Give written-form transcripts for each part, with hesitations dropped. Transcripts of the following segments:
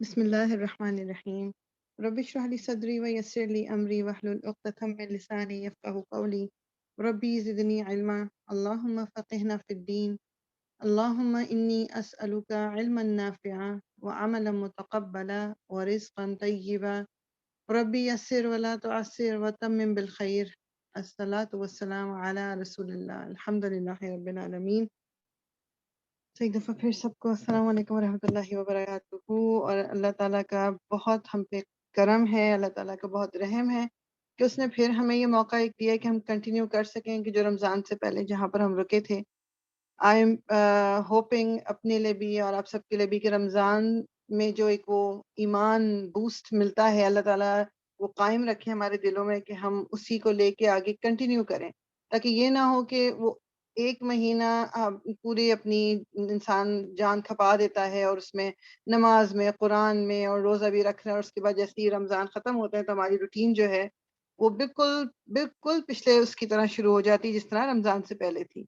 بسم الله الرحمن الرحيم. رب اشرح لي صدري ويسر لي أمري واحلل عقدة من لساني يفقه قولي. ربي زدني علما. اللهم فقهنا في الدين. اللهم إني أسألك علما نافعا وعملا متقبلا ورزقا طيبا. ربي يسر ولا تعسر وتمم بالخير. الصلاة والسلام على رسول الله. الحمد لله رب العالمين. تو ایک دفعہ پھر سب کو السلام علیکم ورحمۃ اللہ وبرکاتہ. اور اللہ تعالیٰ کا بہت ہم پہ کرم ہے، اللہ تعالیٰ کا بہت رحم ہے کہ اس نے پھر ہمیں یہ موقع ایک دیا کہ ہم کنٹینیو کر سکیں کہ جو رمضان سے پہلے جہاں پر ہم رکے تھے. آئی ایم ہوپنگ اپنے لیے بھی اور آپ سب کے لیے بھی کہ رمضان میں جو ایک وہ ایمان بوسٹ ملتا ہے اللہ تعالیٰ وہ قائم رکھے ہمارے دلوں میں کہ ہم اسی کو لے کے آگے کنٹینیو کریں، تاکہ یہ نہ ہو کہ وہ ایک مہینہ پوری اپنی انسان جان کھپا دیتا ہے اور اس میں نماز میں قرآن میں اور روزہ بھی رکھ رہے ہیں، اور اس کے بعد جیسے ہی رمضان ختم ہوتا ہے تو ہماری روٹین جو ہے وہ بالکل بالکل پچھلے اس کی طرح شروع ہو جاتی جس طرح رمضان سے پہلے تھی.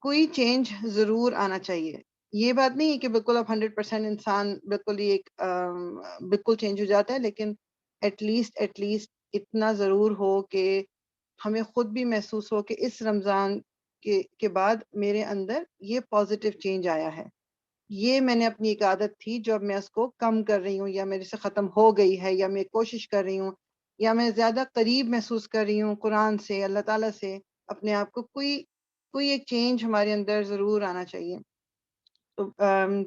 کوئی چینج ضرور آنا چاہیے. یہ بات نہیں ہے کہ بالکل اب 100% انسان بالکل ہی ایک بالکل چینج ہو جاتا ہے، لیکن ایٹ لیسٹ اتنا ضرور ہو کہ ہمیں خود بھی محسوس ہو کہ اس رمضان کے بعد میرے اندر یہ پازیٹیو چینج آیا ہے. یہ میں نے اپنی ایک عادت تھی جو اب میں اس کو کم کر رہی ہوں، یا میرے سے ختم ہو گئی ہے، یا میں کوشش کر رہی ہوں، یا میں زیادہ قریب محسوس کر رہی ہوں قرآن سے، اللہ تعالیٰ سے اپنے آپ کو. کوئی ایک چینج ہمارے اندر ضرور آنا چاہیے. تو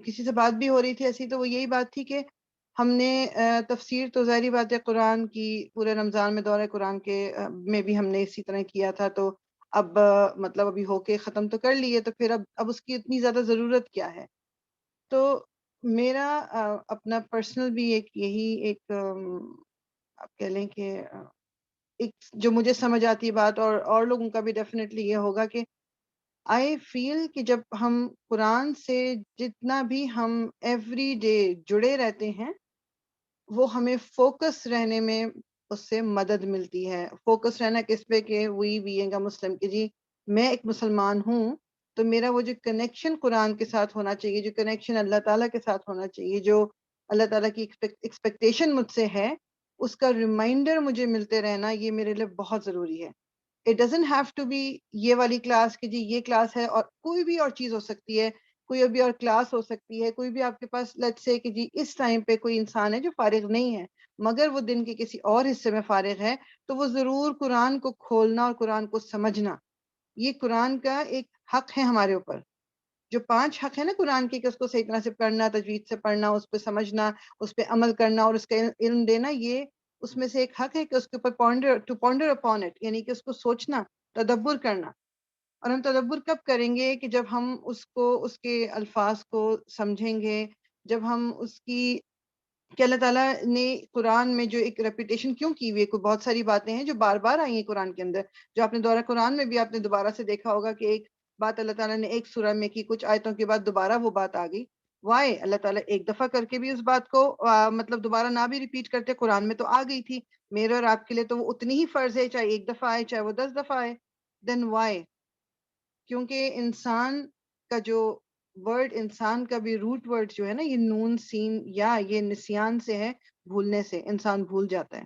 کسی سے بات بھی ہو رہی تھی ایسی، تو وہ یہی بات تھی کہ ہم نے تفسیر تو ظاہری بات ہے قرآن کی پورے رمضان میں دورہ قرآن کے میں بھی ہم نے اسی طرح کیا تھا. تو اب مطلب ابھی ہو کے ختم تو کر لیے، تو پھر اب اس کی اتنی زیادہ ضرورت کیا ہے. تو میرا اپنا پرسنل بھی یہی ایک آپ کہہ لیں کہ ایک جو مجھے سمجھ آتی ہے بات، اور لوگوں کا بھی ڈیفینیٹلی یہ ہوگا کہ آئی فیل کہ جب ہم قرآن سے جتنا بھی ہم ایوری ڈے جڑے رہتے ہیں وہ ہمیں فوکس رہنے میں اس سے مدد ملتی ہے. فوکس رہنا کس پہ کہ وی بینگ اے مسلم، کہ جی میں ایک مسلمان ہوں تو میرا وہ جو کنیکشن قرآن کے ساتھ ہونا چاہیے، جو کنیکشن اللہ تعالیٰ کے ساتھ ہونا چاہیے، جو اللہ تعالیٰ کی ایکسپیکٹیشن مجھ سے ہے، اس کا ریمائنڈر مجھے ملتے رہنا یہ میرے لیے بہت ضروری ہے. It doesn't have to be یہ والی کلاس کہ جی یہ کلاس ہے، اور کوئی بھی اور چیز ہو سکتی ہے، کوئی بھی اور کلاس ہو سکتی ہے، کوئی بھی آپ کے پاس لیٹس سے کہ جی اس ٹائم پہ کوئی انسان ہے جو فارغ نہیں ہے مگر وہ دن کے کسی اور حصے میں فارغ ہے، تو وہ ضرور قرآن کو کھولنا اور قرآن کو سمجھنا. یہ قرآن کا ایک حق ہے ہمارے اوپر. جو 5 حق ہے نا قرآن کے، کہ اس کو صحیح طرح سے پڑھنا، تجوید سے پڑھنا، اس پہ سمجھنا، اس پہ عمل کرنا اور اس کا علم دینا، یہ اس میں سے ایک حق ہے کہ اس کے اوپر پونڈر اپون اٹ، یعنی کہ اس کو سوچنا، تدبر کرنا. اور ہم تدبر کب کریں گے؟ کہ جب ہم اس کے الفاظ کو سمجھیں گے، جب ہم اس کی کہ اللہ تعالیٰ نے قرآن میں جو ایک ریپیٹیشن کیوں کی ہوئی ہے. کوئی بہت ساری باتیں ہیں جو بار بار آئی ہیں قرآن کے اندر، جو آپ نے دورہ قرآن میں بھی آپ نے دوبارہ سے دیکھا ہوگا کہ ایک بات اللہ تعالیٰ نے ایک سورہ میں کی، کچھ آیتوں کے بعد دوبارہ وہ بات آ گئی. وائے اللہ تعالیٰ ایک دفعہ کر کے بھی اس بات کو مطلب دوبارہ نہ بھی ریپیٹ کرتے، قرآن میں تو آ گئی تھی. میرے اور آپ کے لیے تو وہ اتنی ہی فرض ہے، چاہے ایک دفعہ آئے چاہے وہ 10 دفعہ آئے. دین وائے؟ کیونکہ انسان کا جو ورڈ، انسان کا بھی روٹ ورڈ جو ہے نا، یہ نون سین یا یہ نسیان سے ہے، بھولنے سے انسان بھول جاتا ہے.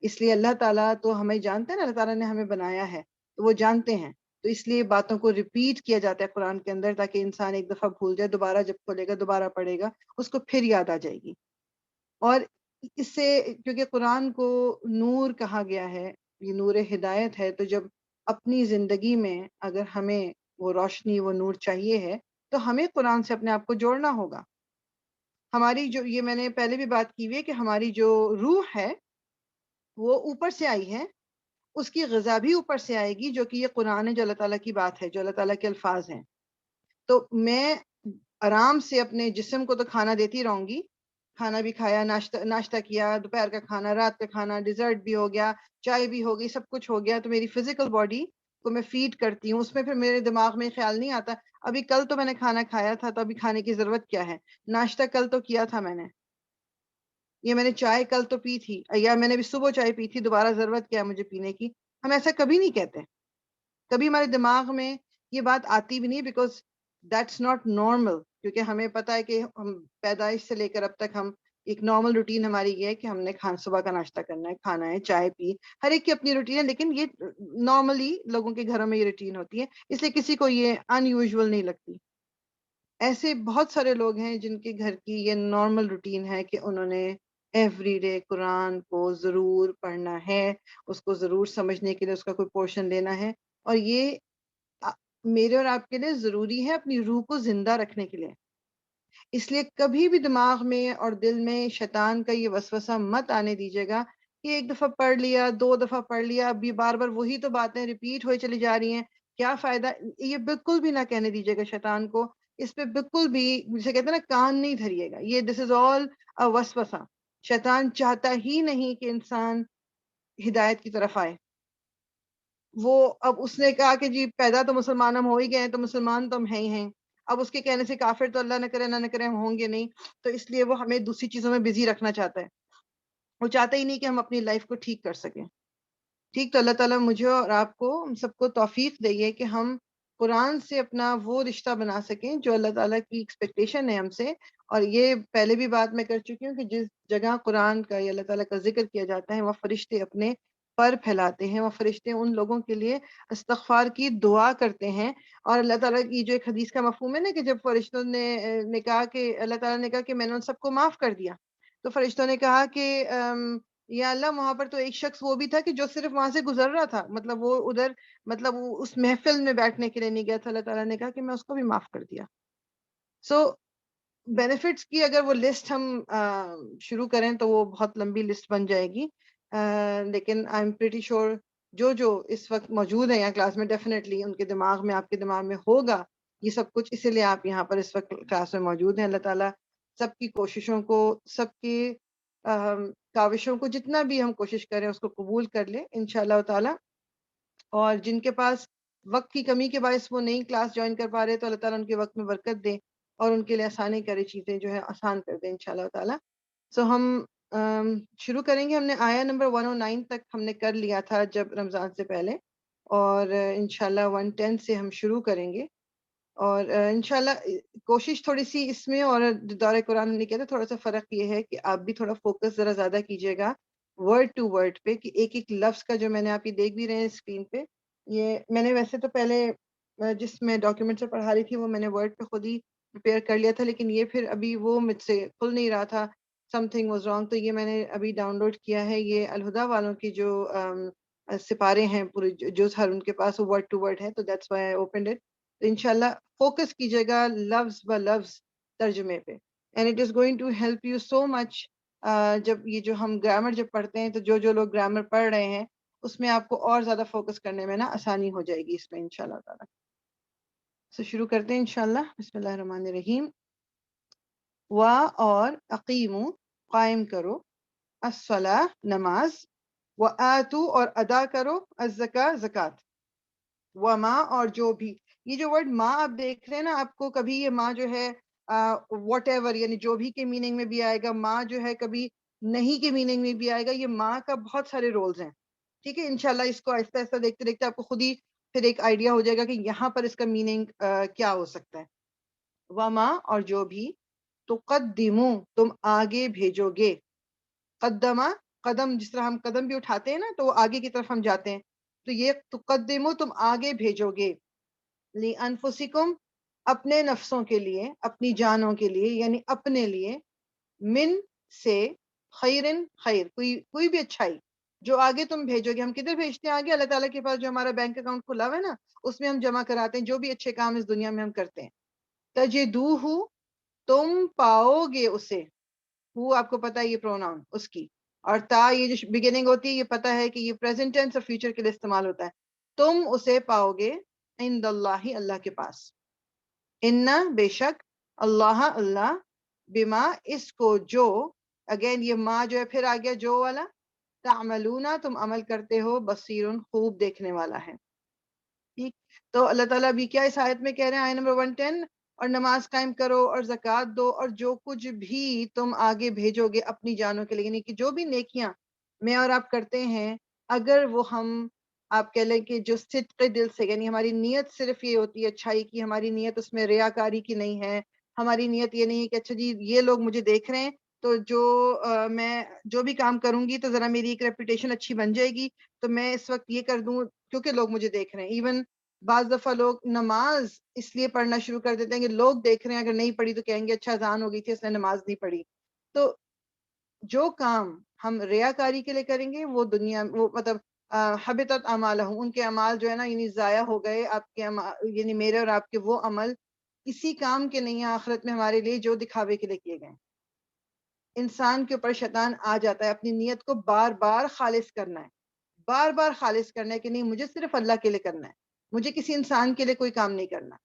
اس لیے اللہ تعالیٰ تو ہمیں جانتے ہیں نا، اللہ تعالیٰ نے ہمیں بنایا ہے تو وہ جانتے ہیں، تو اس لیے باتوں کو ریپیٹ کیا جاتا ہے قرآن کے اندر، تاکہ انسان ایک دفعہ بھول جائے، دوبارہ جب کھولے گا دوبارہ پڑھے گا اس کو پھر یاد آ جائے گی. اور اس سے کیونکہ قرآن کو نور کہا گیا ہے، یہ نور ہدایت ہے، تو جب اپنی زندگی میں اگر ہمیں وہ روشنی وہ نور چاہیے ہے تو ہمیں قرآن سے اپنے آپ کو جوڑنا ہوگا. ہماری جو، یہ میں نے پہلے بھی بات کی ہوئی ہے کہ ہماری جو روح ہے وہ اوپر سے آئی ہے، اس کی غذا بھی اوپر سے آئے گی، جو کہ یہ قرآن ہے، جو اللہ تعالیٰ کی بات ہے، جو اللہ تعالیٰ کے الفاظ ہیں. تو میں آرام سے اپنے جسم کو تو کھانا دیتی رہوں گی، کھانا بھی کھایا، ناشتہ کیا، دوپہر کا کھانا، رات کا کھانا، ڈیزرٹ بھی ہو گیا، چائے بھی ہو گئی، سب کچھ ہو گیا، تو میری فزیکل باڈی کو میں فیڈ کرتی ہوں. اس میں پھر میرے دماغ میں خیال نہیں آتا ابھی کل تو میں نے کھانا کھایا تھا تو ابھی کھانے کی ضرورت کیا ہے، ناشتہ کل تو کیا تھا میں نے، یہ میں نے چائے کل تو پی تھی، یا میں نے بھی صبح چائے پی تھی، دوبارہ ضرورت کیا ہے مجھے پینے کی. ہم ایسا کبھی نہیں کہتے، کبھی ہمارے دماغ میں یہ بات آتی بھی نہیں، بیکاز دیٹس ناٹ نارمل. کیونکہ ہمیں پتہ ہے کہ ہم پیدائش سے لے کر اب تک ہم ایک نارمل روٹین ہماری یہ ہے کہ ہم نے صبح کا ناشتہ کرنا ہے، کھانا ہے، چائے پی، ہر ایک کی اپنی روٹین ہے، لیکن یہ نارملی لوگوں کے گھروں میں یہ روٹین ہوتی ہے، اس لیے کسی کو یہ ان یوزول نہیں لگتی۔ ایسے بہت سارے لوگ ہیں جن کے گھر کی یہ نارمل روٹین ہے کہ انہوں نے ایوری ڈے قرآن کو ضرور پڑھنا ہے، اس کو ضرور سمجھنے کے لیے اس کا کوئی پورشن لینا ہے، اور یہ میرے اور آپ کے لیے ضروری ہے اپنی روح کو زندہ رکھنے کے لیے۔ اس لیے کبھی بھی دماغ میں اور دل میں شیطان کا یہ وسوسہ مت آنے دیجیے گا کہ ایک دفعہ پڑھ لیا، 2 دفعہ پڑھ لیا، اب یہ بار بار وہی تو باتیں ریپیٹ ہوئے چلی جا رہی ہیں، کیا فائدہ؟ یہ بالکل بھی نہ کہنے دیجیے گا شیطان کو، اس پہ بالکل بھی جسے کہتے ہیں نا کان نہیں دھریے گا، یہ دس از آل وسوسہ۔ شیطان چاہتا ہی نہیں کہ انسان ہدایت کی طرف آئے۔ وہ اب اس نے کہا کہ جی پیدا تو مسلمان ہم ہو ہی گئے ہیں، تو مسلمان تو ہم ہیں ہی ہیں، اب اس کے کہنے سے کافر تو اللہ نہ کرے ہم ہوں گے نہیں، تو اس لیے وہ ہمیں دوسری چیزوں میں بزی رکھنا چاہتا ہے، وہ چاہتا ہی نہیں کہ ہم اپنی لائف کو ٹھیک کر سکیں۔ ٹھیک، تو اللہ تعالیٰ مجھے اور آپ کو ہم سب کو توفیق دے کہ ہم قرآن سے اپنا وہ رشتہ بنا سکیں جو اللہ تعالیٰ کی ایکسپیکٹیشن ہے ہم سے۔ اور یہ پہلے بھی بات میں کر چکی ہوں کہ جس جگہ قرآن کا یا اللہ تعالیٰ کا ذکر کیا جاتا ہے وہ فرشتے اپنے پر پھیلاتے ہیں، وہ فرشتے ان لوگوں کے لیے استغفار کی دعا کرتے ہیں۔ اور اللہ تعالیٰ کی جو ایک حدیث کا مفہوم ہے نا کہ جب فرشتوں نے کہا کہ اللہ تعالیٰ نے کہا کہ میں نے ان سب کو معاف کر دیا، تو فرشتوں نے کہا کہ یا اللہ وہاں پر تو ایک شخص وہ بھی تھا کہ جو صرف وہاں سے گزر رہا تھا، مطلب وہ ادھر، مطلب وہ اس محفل میں بیٹھنے کے لیے نہیں گیا تھا، اللہ تعالیٰ نے کہا کہ میں اس کو بھی معاف کر دیا۔ سو بینیفٹس کی اگر وہ لسٹ ہم شروع کریں تو وہ بہت لمبی لسٹ بن جائے گی، لیکن آئی ایم پریٹی شیور جو اس وقت موجود ہیں یہاں کلاس میں ڈیفینیٹلی ان کے دماغ میں، آپ کے دماغ میں ہوگا یہ سب کچھ، اسی لیے آپ یہاں پر اس وقت کلاس میں موجود ہیں۔ اللہ تعالیٰ سب کی کوششوں کو، سب کی کاوشوں کو، جتنا بھی ہم کوشش کریں اس کو قبول کر لیں انشاءاللہ تعالی۔ اور جن کے پاس وقت کی کمی کے باعث وہ نئی کلاس جوائن کر پا رہے تو اللہ تعالیٰ ان کے وقت میں برکت دے اور ان کے لیے آسانی کرے، چیزیں جو ہے آسان کر دیں انشاءاللہ تعالی۔ سو ہم شروع کریں گے۔ ہم نے آیا نمبر 109 تک ہم نے کر لیا تھا جب رمضان سے پہلے، اور انشاءاللہ 110 سے ہم شروع کریں گے۔ اور انشاءاللہ کوشش تھوڑی سی اس میں اور دور قرآن نے کہا تھا تھوڑا سا فرق یہ ہے کہ آپ بھی تھوڑا فوکس ذرا زیادہ کیجیے گا ورڈ ٹو ورڈ پہ، کہ ایک ایک لفظ کا جو میں نے آپ یہ دیکھ بھی رہے ہیں اسکرین پہ، یہ میں نے ویسے تو پہلے جس میں ڈاکیومنٹ سے پڑھا رہی تھی وہ میں نے ورڈ پہ خود ہی پریپیئر کر لیا تھا، لیکن یہ پھر ابھی وہ مجھ سے کھل نہیں رہا تھا، سم تھنگ واز رانگ، تو یہ میں نے ابھی ڈاؤن لوڈ کیا ہے۔ یہ الہدا والوں کی جو سپارے ہیں پورے جو ہر ان کے پاس وہ ورڈ ٹو ورڈ ہے، تو that's why I opened it. تو انشاءاللہ فوکس کیجیے گا لفظ ب لفظ ترجمے پہ، and it is going to help you so much. جب یہ جو ہم گرامر جب پڑھتے ہیں تو جو لوگ گرامر پڑھ رہے ہیں اس میں آپ کو اور زیادہ فوکس کرنے میں نا آسانی ہو جائے گی اس میں انشاءاللہ تعالی۔ سو شروع کرتے ہیں انشاءاللہ۔ بسم اللہ الرحمن الرحیم۔ اور اقیمو، قائم کرو، الصلاۃ نماز، وآتو اور ادا کرو، الزکاۃ زکات، وما اور جو بھی۔ یہ جو ورڈ ماں آپ دیکھ رہے ہیں نا، آپ کو کبھی یہ ماں جو ہے واٹ ایور یعنی جو بھی کے میننگ میں بھی آئے گا، ماں جو ہے کبھی نہیں کے میننگ میں بھی آئے گا، یہ ماں کا بہت سارے رولز ہیں، ٹھیک ہے۔ انشاءاللہ اس کو آہستہ آہستہ دیکھتے دیکھتے آپ کو خود ہی پھر ایک آئیڈیا ہو جائے گا کہ یہاں پر اس کا میننگ کیا ہو سکتا ہے۔ وما اور جو بھی، تقدمو تم آگے بھیجو گے، قدمہ قدم، جس طرح ہم قدم بھی اٹھاتے ہیں نا تو وہ آگے کی طرف ہم جاتے ہیں، تو یہ تقدمو تم آگے بھیجو گے، لِأَنفُسِکُم اپنے نفسوں کے لیے، اپنی جانوں کے لیے، یعنی اپنے لیے، من سے، خیرن خیر، کوئی بھی اچھائی جو آگے تم بھیجو گے۔ ہم کدھر بھیجتے ہیں آگے؟ اللہ تعالیٰ کے پاس جو ہمارا بینک اکاؤنٹ کھلا ہوا ہے نا، اس میں ہم جمع کراتے ہیں جو بھی اچھے کام اس دنیا میں ہم کرتے ہیں۔ تجدوہ تم پاؤ گے اسے، وہ آپ کو پتا ہے یہ پروناؤن اس کی، اور تا یہ جو بگننگ ہوتی ہے یہ پتا ہے کہ یہ پریزنٹ ٹینس اور فیوچر کے لیے استعمال ہوتا ہے۔ تم اسے پاؤ گے عند اللہ اللہ کے پاس، ان بے شک، اللہ اللہ، بما اس کو جو، اگین یہ ماں جو ہے پھر آ گیا جو والا، تعملون تم عمل کرتے ہو، بصیر خوب دیکھنے والا ہے، ٹھیک۔ تو اللہ تعالیٰ بھی کیا اس آیت میں کہہ رہے ہیں، آیت نمبر 110، اور نماز قائم کرو اور زکوٰۃ دو اور جو کچھ بھی تم آگے بھیجو گے اپنی جانوں کے لیے، یعنی کہ جو بھی نیکیاں میں اور آپ کرتے ہیں، اگر وہ ہم آپ کہہ لیں کہ جو صدق دل سے، یعنی ہماری نیت صرف یہ ہوتی ہے اچھائی کی، ہماری نیت اس میں ریاکاری کی نہیں ہے، ہماری نیت یہ نہیں ہے کہ اچھا جی یہ لوگ مجھے دیکھ رہے ہیں تو میں جو بھی کام کروں گی تو ذرا میری ایک ریپوٹیشن اچھی بن جائے گی، تو میں اس وقت یہ کر دوں کیونکہ لوگ مجھے دیکھ رہے ہیں. ایون بعض دفعہ لوگ نماز اس لیے پڑھنا شروع کر دیتے ہیں کہ لوگ دیکھ رہے ہیں، اگر نہیں پڑھی تو کہیں گے اچھا اذان ہو گئی تھی اس نے نماز نہیں پڑھی. تو جو کام ہم ریاکاری کے لیے کریں گے وہ دنیا وہ مطلب حبطت اعمالہم، ان کے اعمال جو ہے نا یعنی ضائع ہو گئے. آپ کے یعنی میرے اور آپ کے وہ عمل کسی کام کے نہیں ہیں آخرت میں ہمارے لیے جو دکھاوے کے لیے کیے گئے. انسان کے اوپر شیطان آ جاتا ہے اپنی نیت کو بار بار خالص کرنا ہے، بار بار خالص کرنا ہے کہ نہیں مجھے صرف اللہ کے لیے کرنا ہے، مجھے کسی انسان کے لیے کوئی کام نہیں کرنا.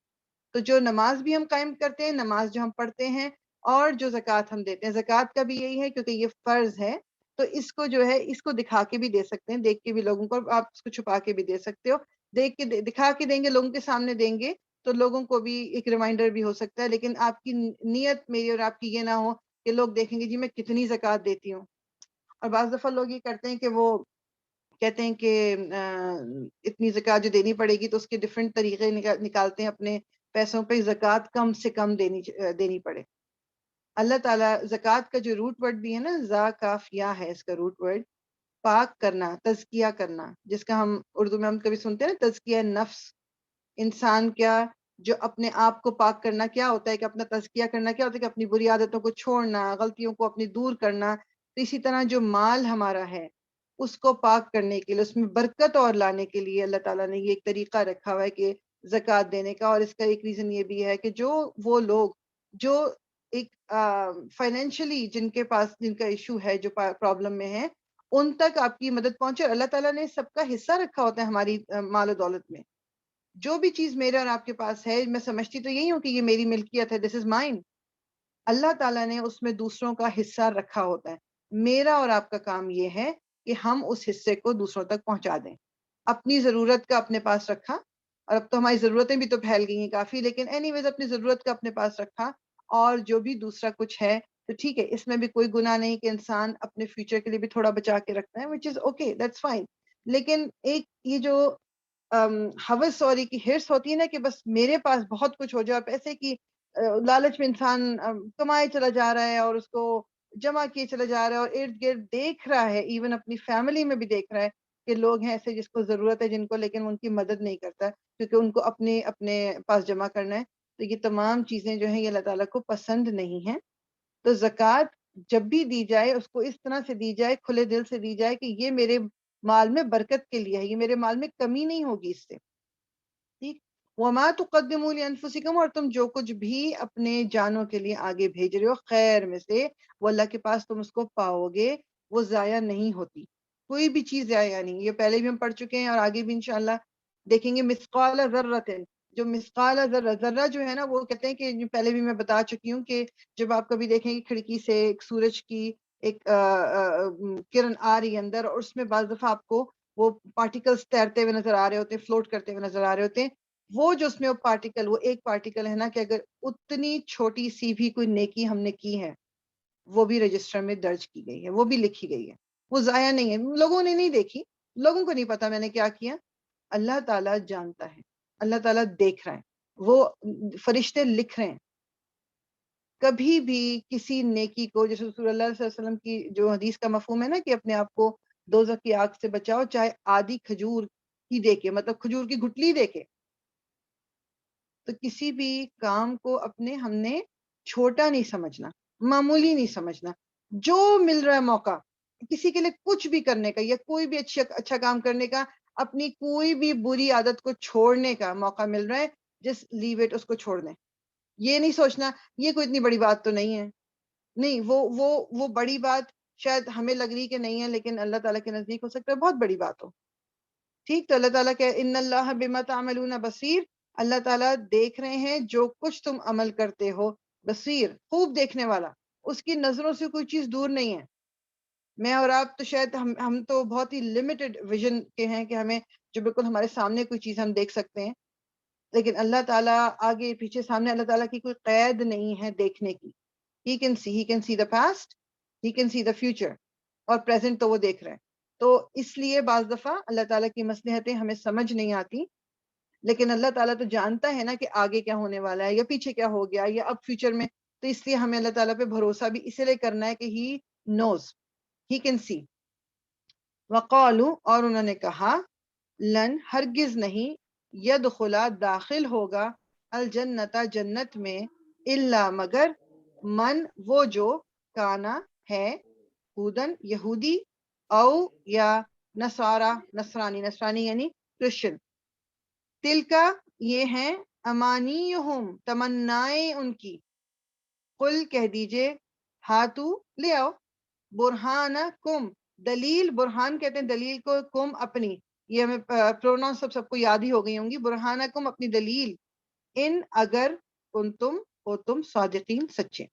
تو جو نماز بھی ہم قائم کرتے ہیں، نماز جو ہم پڑھتے ہیں، اور جو زکوٰۃ ہم دیتے ہیں، زکوٰۃ کا بھی یہی ہے کیونکہ یہ فرض ہے. تو اس کو جو ہے اس کو دکھا کے بھی دے سکتے ہیں، دیکھ کے بھی لوگوں کو، آپ اس کو چھپا کے بھی دے سکتے ہو. دیکھ کے دکھا کے دیں گے، لوگوں کے سامنے دیں گے تو لوگوں کو بھی ایک ریمائنڈر بھی ہو سکتا ہے. لیکن آپ کی نیت میری اور آپ کی یہ نہ ہو کہ لوگ دیکھیں گے جی میں کتنی زکوٰۃ دیتی ہوں. اور بعض دفعہ لوگ یہ کرتے ہیں کہ وہ کہتے ہیں کہ اتنی زکوٰۃ جو دینی پڑے گی تو اس کے ڈفرینٹ طریقے نکالتے ہیں اپنے پیسوں پہ، زکوٰۃ کم سے کم دینی پڑے. اللہ تعالیٰ زکوٰۃ کا جو روٹ ورڈ بھی ہے نا، زا کاف یا ہے اس کا روٹ ورڈ، پاک کرنا، تزکیہ کرنا، جس کا ہم اردو میں ہم کبھی سنتے ہیں نا تزکیہ نفس. انسان کیا جو اپنے آپ کو پاک کرنا کیا ہوتا ہے، کہ اپنا تزکیہ کرنا کیا ہوتا ہے، کہ اپنی بری عادتوں کو چھوڑنا، غلطیوں کو اپنی دور کرنا. تو اسی طرح جو مال ہمارا ہے اس کو پاک کرنے کے لیے، اس میں برکت اور لانے کے لیے اللہ تعالیٰ نے یہ ایک طریقہ رکھا ہوا ہے کہ زکوٰۃ دینے کا. اور اس کا ایک ریزن یہ بھی ہے کہ جو وہ لوگ جو ایک فائنینشلی جن کے پاس جن کا ایشو ہے، جو پرابلم میں ہے، ان تک آپ کی مدد پہنچے. اللہ تعالیٰ نے سب کا حصہ رکھا ہوتا ہے ہماری مال و دولت میں. جو بھی چیز میرے اور آپ کے پاس ہے، میں سمجھتی تو یہی ہوں کہ یہ میری ملکیت ہے، دس از مائن. اللہ تعالیٰ نے اس میں دوسروں کا حصہ رکھا ہوتا ہے. میرا اور آپ کا کام یہ ہے کہ ہم اس حصے کو دوسروں تک پہنچا دیں. اپنی ضرورت کا اپنے پاس رکھا، اور اب تو ہماری ضرورتیں بھی تو پھیل گئی ہیں کافی، لیکن اینی ویز اپنی ضرورت کا اپنے پاس رکھا. اور جو بھی دوسرا کچھ ہے تو ٹھیک ہے، اس میں بھی کوئی گناہ نہیں کہ انسان اپنے فیوچر کے لیے بھی تھوڑا بچا کے رکھتا ہے، وچ از اوکے، دیٹس فائن. لیکن ایک یہ جو ہوس سوری کی ہرس ہوتی ہے نا کہ بس میرے پاس بہت کچھ ہو جائے، پیسے کی لالچ میں انسان کمائے چلا جا رہا ہے اور اس کو جمع کیے چلا جا رہا ہے، اور ارد گرد دیکھ رہا ہے، ایون اپنی فیملی میں بھی دیکھ رہا ہے کہ لوگ ہیں ایسے جس کو ضرورت ہے جن کو، لیکن ان کی مدد نہیں کرتا کیونکہ ان کو اپنے پاس جمع کرنا ہے. تو یہ تمام چیزیں جو ہیں یہ اللہ تعالیٰ کو پسند نہیں ہیں. تو زکوٰۃ جب بھی دی جائے اس کو اس طرح سے دی جائے، کھلے دل سے دی جائے کہ یہ میرے مال میں برکت کے لیے ہے، یہ میرے مال میں کمی نہیں ہوگی اس سے. ٹھیک. وما تقدموا لانفسکم، اور تم جو کچھ بھی اپنے جانوں کے لیے آگے بھیج رہے ہو خیر میں سے، وہ اللہ کے پاس تم اس کو پاؤ گے، وہ ضائع نہیں ہوتی. کوئی بھی چیز ضائع نہیں. یہ پہلے بھی ہم پڑھ چکے ہیں اور آگے بھی انشاءاللہ دیکھیں گے. مثقال ذرۃ، جو مثقال ذرہ جو ہے نا، وہ کہتے ہیں کہ پہلے بھی میں بتا چکی ہوں کہ جب آپ کبھی دیکھیں گے کھڑکی سے ایک سورج کی ایک کرن آ رہی ہے اندر، اور اس میں بعض دفعہ آپ کو وہ پارٹیکلز تیرتے ہوئے نظر آ رہے ہوتے ہیں، فلوٹ کرتے ہوئے نظر آ رہے ہوتے ہیں. وہ جو اس میں وہ پارٹیکل، وہ ایک پارٹیکل ہے نا، کہ اگر اتنی چھوٹی سی بھی کوئی نیکی ہم نے کی ہے وہ بھی رجسٹر میں درج کی گئی ہے، وہ بھی لکھی گئی ہے، وہ ضائع نہیں ہے. لوگوں نے نہیں دیکھی، لوگوں کو نہیں پتا میں نے کیا کیا. اللہ تعالیٰ جانتا ہے، اللہ تعالیٰ دیکھ رہا ہے، وہ فرشتے لکھ رہے ہیں. کبھی بھی کسی نیکی کو، جیسے رسول اللہ صلی اللہ علیہ وسلم کی جو حدیث کا مفہوم ہے نا کہ اپنے آپ کو دوزخ کی آگ سے بچاؤ، چاہے آدھی کھجور ہی دے کے، مطلب کھجور کی گٹلی دے کے. تو کسی بھی کام کو اپنے ہم نے چھوٹا نہیں سمجھنا، معمولی نہیں سمجھنا. جو مل رہا ہے موقع کسی کے لیے کچھ بھی کرنے کا، یا کوئی بھی اچھا کام کرنے کا، اپنی کوئی بھی بری عادت کو چھوڑنے کا موقع مل رہا ہے، جسٹ لیو اٹ، اس کو چھوڑ دیں. یہ نہیں سوچنا یہ کوئی اتنی بڑی بات تو نہیں ہے. نہیں، وہ بڑی بات شاید ہمیں لگ رہی کہ نہیں ہے، لیکن اللہ تعالیٰ کے نزدیک ہو سکتا ہے بہت بڑی بات ہو. ٹھیک. تو اللہ تعالیٰ کہ ان اللہ بما تعملون بصیر، اللہ تعالیٰ دیکھ رہے ہیں جو کچھ تم عمل کرتے ہو. بصیر، خوب دیکھنے والا، اس کی نظروں سے کوئی چیز دور نہیں ہے. میں اور آپ تو شاید ہم تو بہت ہی لمیٹڈ ویژن کے ہیں کہ ہمیں جو بالکل ہمارے سامنے کوئی چیز ہم دیکھ سکتے ہیں، لیکن اللہ تعالیٰ آگے پیچھے سامنے، اللہ تعالیٰ کی کوئی قید نہیں ہے دیکھنے کی. He can see the past, he can see the future، اور present تو وہ دیکھ رہے ہیں. تو اس لیے بعض دفعہ اللہ تعالیٰ کی مصلحتیں ہمیں سمجھ نہیں آتی، لیکن اللہ تعالیٰ تو جانتا ہے نا کہ آگے کیا ہونے والا ہے، یا پیچھے کیا ہو گیا، یا اب فیوچر میں تو اس لیے ہمیں اللہ تعالیٰ پہ بھروسہ بھی اسی لیے کرنا ہے کہ ہی نوز، ہی کین سی. وقالو، اور انہوں نے کہا، لن، ہرگز نہیں، یدخلا، داخل ہوگا، الجنت، جنت میں، الا، مگر، من، وہ جو، کانا، ہے، ہودن، یہودی، او، یا، نصارا، نصرانی، نصرانی یعنی کرسچن. تل کا، یہ ہیں، امانیہم، تمنائیں ان کی. قل، کہہ دیجئے، ہاتو، لے آؤ، برہانکم، دلیل، برہان کہتے ہیں دلیل کو، کم، اپنی، یہ ہمیں پروناؤن سب کو یاد ہی ہو گئی ہوں گی. برہانکم، اپنی دلیل، ان، اگر، کنتم، ہو تم، صادقین، سچے.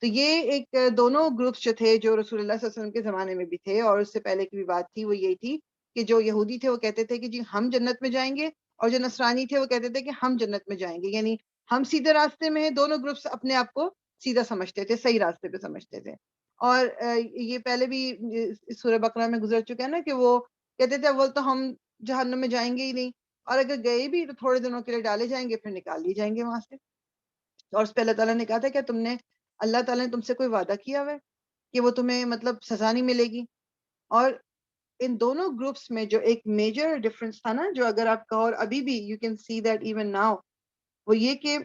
تو یہ ایک دونوں گروپس جو تھے جو رسول اللہ صلی اللہ علیہ وسلم کے زمانے میں بھی تھے اور اس سے پہلے کی بھی بات تھی، وہ یہی تھی کہ جو یہودی تھے وہ کہتے تھے کہ جی ہم جنت میں جائیں گے، اور جو نصرانی تھے وہ کہتے تھے کہ ہم جنت میں جائیں گے. یعنی ہم سیدھے راستے میں ہیں. دونوں گروپس اپنے آپ کو سیدھا سمجھتے تھے، صحیح راستے پہ سمجھتے تھے. اور یہ پہلے بھی سورہ بقرہ میں گزر چکا ہے نا کہ وہ کہتے تھے اول تو ہم جہنم میں جائیں گے ہی نہیں، اور اگر گئے بھی تو تھوڑے دنوں کے لیے ڈالے جائیں گے، پھر نکال لیے جائیں گے وہاں سے. اور اس پہ اللہ تعالیٰ نے کہا تھا کہ تم نے، اللہ تعالیٰ نے تم سے کوئی وعدہ کیا ہوا ہے کہ وہ تمہیں مطلب سزا نہیں ملے گی. اور ان دونوں گروپس میں جو ایک میجر ڈفرنس تھا نا، جو اگر آپ کہو اور ابھی بھی you can see that even now, وہ یہ کہ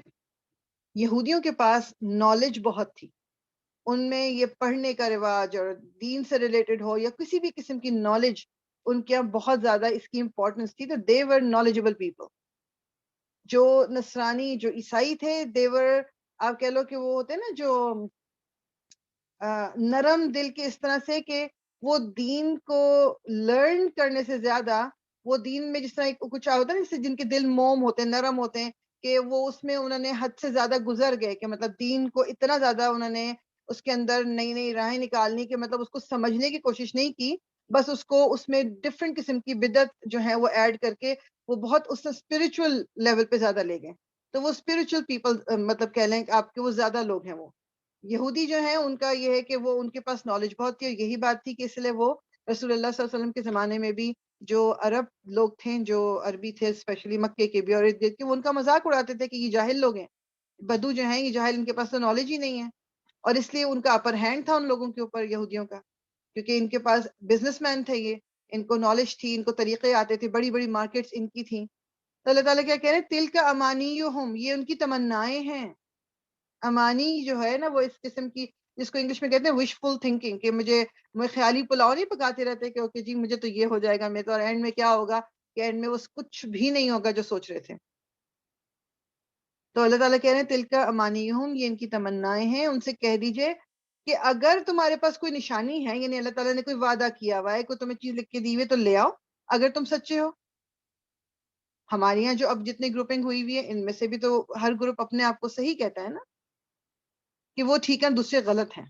یہودیوں کے پاس نالج بہت تھی. ان میں یہ پڑھنے کا رواج اور دین سے ریلیٹڈ ہو یا کسی بھی قسم کی نالج، ان کے یہاں بہت زیادہ اس کی امپورٹنس تھی. تو دے ور نالجبل پیپل. جو نصرانی، جو عیسائی تھے، دے ور، آپ کہہ لو کہ وہ ہوتے ہیں نا جو نرم دل کے، اس طرح سے کہ وہ دین کو لرن کرنے سے زیادہ، وہ دین میں جس طرح کچھ ہوتا ہے نا، جن کے دل موم ہوتے ہیں، نرم ہوتے ہیں، کہ وہ اس میں انہوں نے حد سے زیادہ گزر گئے، کہ مطلب دین کو اتنا زیادہ انہوں نے اس کے اندر نئی نئی راہیں نکالنی، کہ مطلب اس کو سمجھنے کی کوشش نہیں کی، بس اس کو اس میں ڈفرینٹ قسم کی بدعت جو ہے وہ ایڈ کر کے وہ بہت اس اسپرچل لیول پہ زیادہ لے گئے. تو وہ اسپرچل پیپل، مطلب کہہ لیں کہ آپ کے وہ زیادہ لوگ ہیں. وہ یہودی جو ہیں ان کا یہ ہے کہ وہ ان کے پاس نالج بہت تھی، اور یہی بات تھی کہ اس لیے وہ رسول اللہ صلی اللہ علیہ وسلم کے زمانے میں بھی جو عرب لوگ تھے، جو عربی تھے اسپیشلی مکے کے بھی اور ارد گرد کے، وہ ان کا مذاق اڑاتے تھے کہ یہ جاہل لوگ ہیں، بدو جو ہیں یہ جاہل، ان کے پاس تو نالج ہی نہیں ہے. اور اس لیے ان کا اپر ہینڈ تھا ان لوگوں کے اوپر، یہودیوں کا، کیونکہ ان کے پاس بزنس مین تھے، یہ ان کو نالج تھی، ان کو طریقے آتے تھے، بڑی بڑی مارکیٹس ان کی تھیں. تو اللہ تعالیٰ کیا کہہ رہے ہیں، تل کا امانیہم، یہ ان کی تمنائیں ہیں. امانی جو ہے نا وہ اس قسم کی، جس کو انگلش میں کہتے ہیں وشفل تھنکنگ، کہ میں خیالی پلاؤ نہیں پکاتے رہتے کہ اوکے جی مجھے تو یہ ہو جائے گا، میں تو، اور اینڈ میں کیا ہوگا کہ اینڈ میں وہ کچھ بھی نہیں ہوگا جو سوچ رہے تھے. تو اللہ تعالیٰ کہہ رہے ہیں تل کا امانیہم، یہ ان کی تمنائیں ہیں. ان سے کہہ دیجئے کہ اگر تمہارے پاس کوئی نشانی ہے، یعنی اللہ تعالیٰ نے کوئی وعدہ کیا ہوا ہے، کوئی تمہیں چیز لکھ کے دی ہوئی ہے، تو لے آؤ اگر تم سچے ہو. ہمارے یہاں جو اب جتنی گروپنگ ہوئی ہوئی ہے، ان میں سے بھی تو ہر گروپ اپنے آپ کو صحیح کہتا ہے نا، کہ وہ ٹھیک ہے، دوسرے غلط ہیں.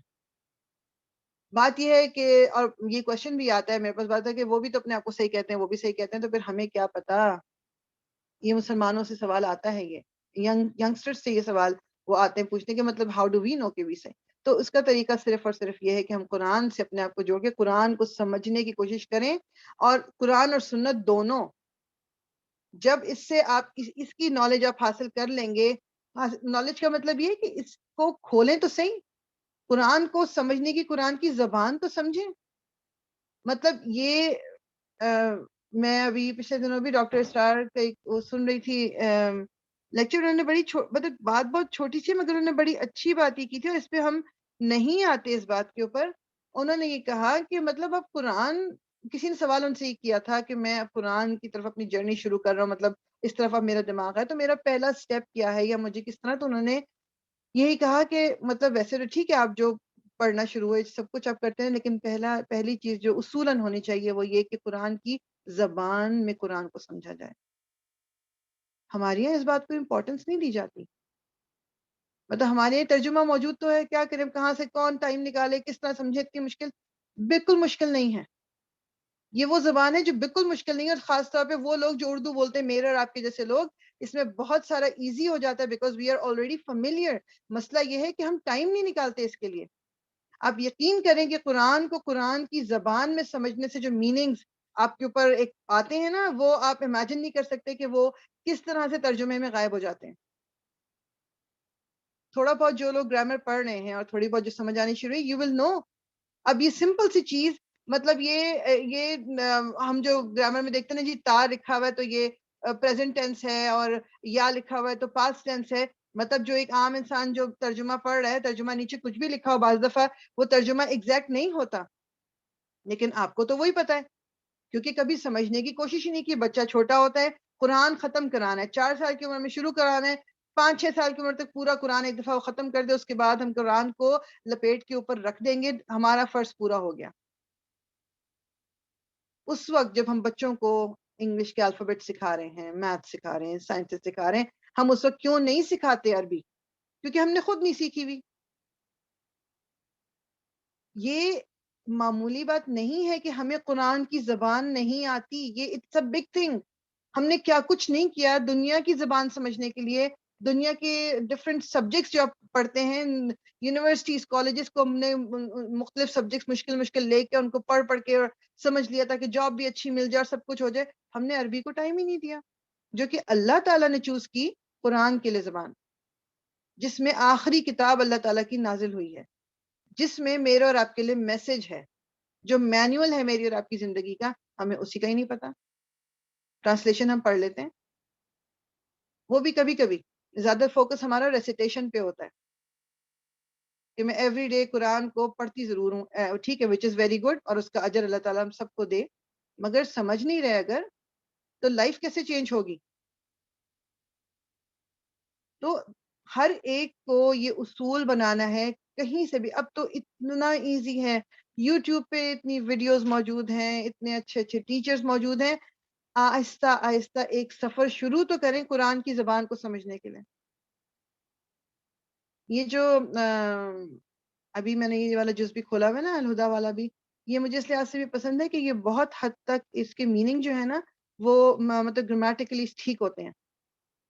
بات یہ ہے کہ، اور یہ کوشچن بھی آتا ہے میرے پاس، بات ہے کہ وہ بھی تو اپنے آپ کو صحیح کہتے ہیں، وہ بھی صحیح کہتے ہیں، تو پھر ہمیں کیا پتا. یہ مسلمانوں سے سوال آتا ہے، یہ ینگسٹر سے یہ سوال وہ آتے ہیں پوچھنے کے، مطلب ہاؤ ڈو وی نو کہ وی سے. تو اس کا طریقہ صرف اور صرف یہ ہے کہ ہم قرآن سے اپنے آپ کو جوڑ کے قرآن کو سمجھنے کی کوشش کریں. اور قرآن اور سنت دونوں، جب اس سے آپ اس کی نالج آپ حاصل کر لیں گے، نالج کا مطلب یہ ہے کہ اس کو کھولیں تو صحیح، قرآن کو سمجھنے کی، قرآن کی زبان تو سمجھیں. مطلب یہ میں ابھی پچھلے دنوں بھی ڈاکٹر اسرار کا وہ سن رہی تھی لیکچر. انہوں نے بڑی مطلب بات بہت چھوٹی سی، مگر انہوں نے بڑی اچھی بات ہی کی تھی، اور اس پہ ہم نہیں آتے اس بات کے اوپر. انہوں نے یہ کہا کہ مطلب اب قرآن، کسی نے سوال ان سے یہ کیا تھا کہ میں اب قرآن کی طرف اپنی جرنی شروع کر رہا ہوں، مطلب اس طرف اب میرا دماغ ہے، تو میرا پہلا سٹیپ کیا ہے یا مجھے کس طرح. تو انہوں نے یہی کہا کہ مطلب ویسے تو ٹھیک ہے آپ جو پڑھنا شروع ہوئے سب کچھ آپ کرتے ہیں، لیکن پہلی چیز جو اصولاً ہونی چاہیے وہ یہ کہ قرآن کی زبان میں قرآن کو سمجھا جائے. ہمارے یہاں اس بات کو امپورٹنس نہیں دی جاتی. مطلب ہمارے یہاں ترجمہ موجود تو ہے، کیا کریں، کہاں سے کون ٹائم نکالے، کس طرح سمجھے، اتنی مشکل بالکل مشکل نہیں ہے. یہ وہ زبان ہے جو بالکل مشکل نہیں ہے، اور خاص طور پہ وہ لوگ جو اردو بولتے ہیں، میرے اور آپ کے جیسے لوگ، اس میں بہت سارا ایزی ہو جاتا ہے because we are already familiar. مسئلہ یہ ہے کہ ہم ٹائم نہیں نکالتے اس کے لیے. آپ یقین کریں کہ قرآن کو قرآن کی زبان میں سمجھنے سے جو میننگز آپ کے اوپر ایک آتے ہیں نا، وہ آپ امیجن نہیں کر سکتے کہ وہ کس طرح سے ترجمے میں غائب ہو جاتے ہیں. تھوڑا بہت جو لوگ گرامر پڑھ رہے ہیں اور تھوڑی بہت جو سمجھ آنی شروع ہوئی، یو ول نو. اب یہ سمپل سی چیز، مطلب یہ ہم جو گرامر میں دیکھتے ہیں نا جی، تار لکھا ہوا ہے تو یہ پریزنٹ ٹینس ہے، اور یا لکھا ہوا ہے تو پاسٹ ٹینس ہے. مطلب جو ایک عام انسان جو ترجمہ پڑھ رہا ہے، ترجمہ نیچے کچھ بھی لکھا ہو، بعض دفعہ وہ ترجمہ ایگزیکٹ نہیں ہوتا، لیکن آپ کو تو وہی پتا ہے، کیونکہ کبھی سمجھنے کی کوشش ہی نہیں کی. بچہ چھوٹا ہوتا ہے، قرآن ختم کرانا ہے، 4 سال کی عمر میں شروع کرانا ہے، 5-6 سال کی عمر تک پورا قرآن ایک دفعہ وہ ختم کر دے، اس کے بعد ہم قرآن کو لپیٹ کے اوپر رکھ دیں گے، ہمارا فرض پورا ہو گیا. اس وقت جب ہم بچوں کو انگلش کے الفابیٹ سکھا رہے ہیں، میتھ سکھا رہے ہیں، سائنس سکھا رہے ہیں، ہم اس وقت کیوں نہیں سکھاتے عربی؟ کیونکہ ہم نے خود نہیں سیکھی ہوئی. یہ معمولی بات نہیں ہے کہ ہمیں قرآن کی زبان نہیں آتی، یہ اٹس اے بگ تھنگ. ہم نے کیا کچھ نہیں کیا دنیا کی زبان سمجھنے کے لیے. دنیا کے ڈفرینٹ سبجیکٹس جو آپ پڑھتے ہیں، یونیورسٹیز کالجز کو ہم نے مختلف سبجیکٹس مشکل لے کے ان کو پڑھ کے اور سمجھ لیا تاکہ جاب بھی اچھی مل جائے اور سب کچھ ہو جائے. ہم نے عربی کو ٹائم ہی نہیں دیا، جو کہ اللہ تعالیٰ نے چوز کی قرآن کے لیے زبان، جس میں آخری کتاب اللہ تعالیٰ کی نازل ہوئی ہے، جس میں میرے اور آپ کے لیے میسج ہے، جو مینول ہے میری اور آپ کی زندگی کا، ہمیں اسی کا ہی نہیں پتا. ٹرانسلیشن ہم پڑھ لیتے ہیں، وہ بھی کبھی کبھی. زیادہ فوکس ہمارا ریسیٹیشن پہ ہوتا ہے کہ میں ایوری ڈے قرآن کو پڑھتی ضرور ہوں، ٹھیک ہے، وچ از ویری گڈ، اور اس کا اجر اللہ تعالیٰ ہم سب کو دے. مگر سمجھ نہیں رہے اگر، تو لائف کیسے چینج ہوگی؟ تو ہر ایک کو یہ اصول بنانا ہے کہیں سے بھی. اب تو اتنا ایزی ہے، یوٹیوب پہ اتنی ویڈیوز موجود ہیں، اتنے اچھے اچھے ٹیچرز موجود ہیں. آہستہ آہستہ ایک سفر شروع تو کریں قرآن کی زبان کو سمجھنے کے لیے. یہ جو ابھی میں نے یہ والا جز بھی کھولا ہوا ہے نا، الہدا والا بھی، یہ مجھے اس لحاظ سے بھی پسند ہے کہ یہ بہت حد تک اس کے میننگ جو ہے نا وہ مطلب گرامیٹیکلی ٹھیک ہوتے ہیں.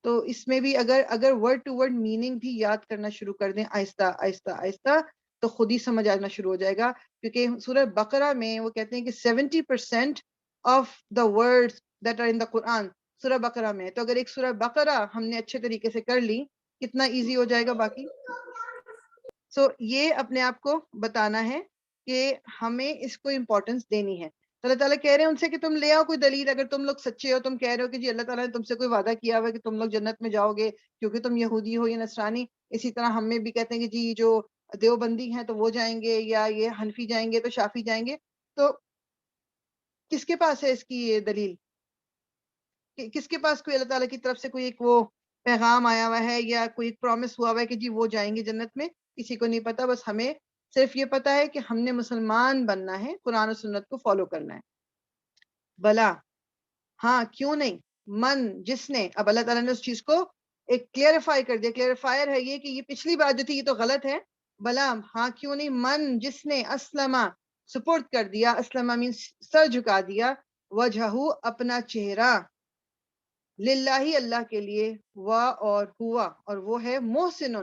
تو اس میں بھی اگر ورڈ ٹو ورڈ میننگ بھی یاد کرنا شروع کر دیں آہستہ آہستہ آہستہ، تو خود ہی سمجھ آنا شروع ہو جائے گا. کیونکہ سورہ بقرہ میں وہ کہتے ہیں کہ 70% of the words that are in the Quran Surah Baqarah میں. تو اگر ایک سورہ بقرہ ہم نے اچھے طریقے سے کر لی، کتنا ایزی ہو جائے گا باقی. سو یہ اپنے آپ کو بتانا ہے کہ ہمیں اس کو امپورٹنس دینی ہے. تو اللہ تعالیٰ کہہ رہے ہیں ان سے کہ تم لے آؤ کوئی دلیل، اگر تم لوگ سچے ہو، تم کہہ رہے ہو کہ جی اللہ تعالیٰ نے تم سے کوئی وعدہ کیا ہوا ہے کہ تم لوگ جنت میں جاؤ گے کیونکہ تم یہودی ہو یا نصرانی. اسی طرح ہم میں بھی کہتے ہیں کہ جی جو دیوبندی ہیں تو وہ جائیں گے، یا یہ حنفی جائیں گے تو شافی جائیں گے. تو کس کے پاس ہے اس کی یہ دلیل؟ کس کے پاس کوئی اللہ تعالیٰ کی طرف سے کوئی ایک وہ پیغام آیا ہوا ہے یا کوئی پرومس ہوا ہوا ہے کہ جی وہ جائیں گے جنت میں؟ کسی کو نہیں پتا. بس ہمیں صرف یہ پتا ہے کہ ہم نے مسلمان بننا ہے، قرآن و سنت کو فالو کرنا ہے. بلا ہاں کیوں نہیں، من جس نے، اب اللہ تعالیٰ نے اس چیز کو ایک کلیئرفائی کر دیا. کلیئرفائر ہے یہ کہ یہ پچھلی بات جو تھی یہ تو غلط ہے. بلا ہاں کیوں نہیں، من جس نے اسلمہ سپرد کر دیا، اسلمہ مینس سر جھکا دیا، وجہہ اپنا چہرہ، للہ اللہ کے لیے، اور ہوا اور وہ ہے محسن.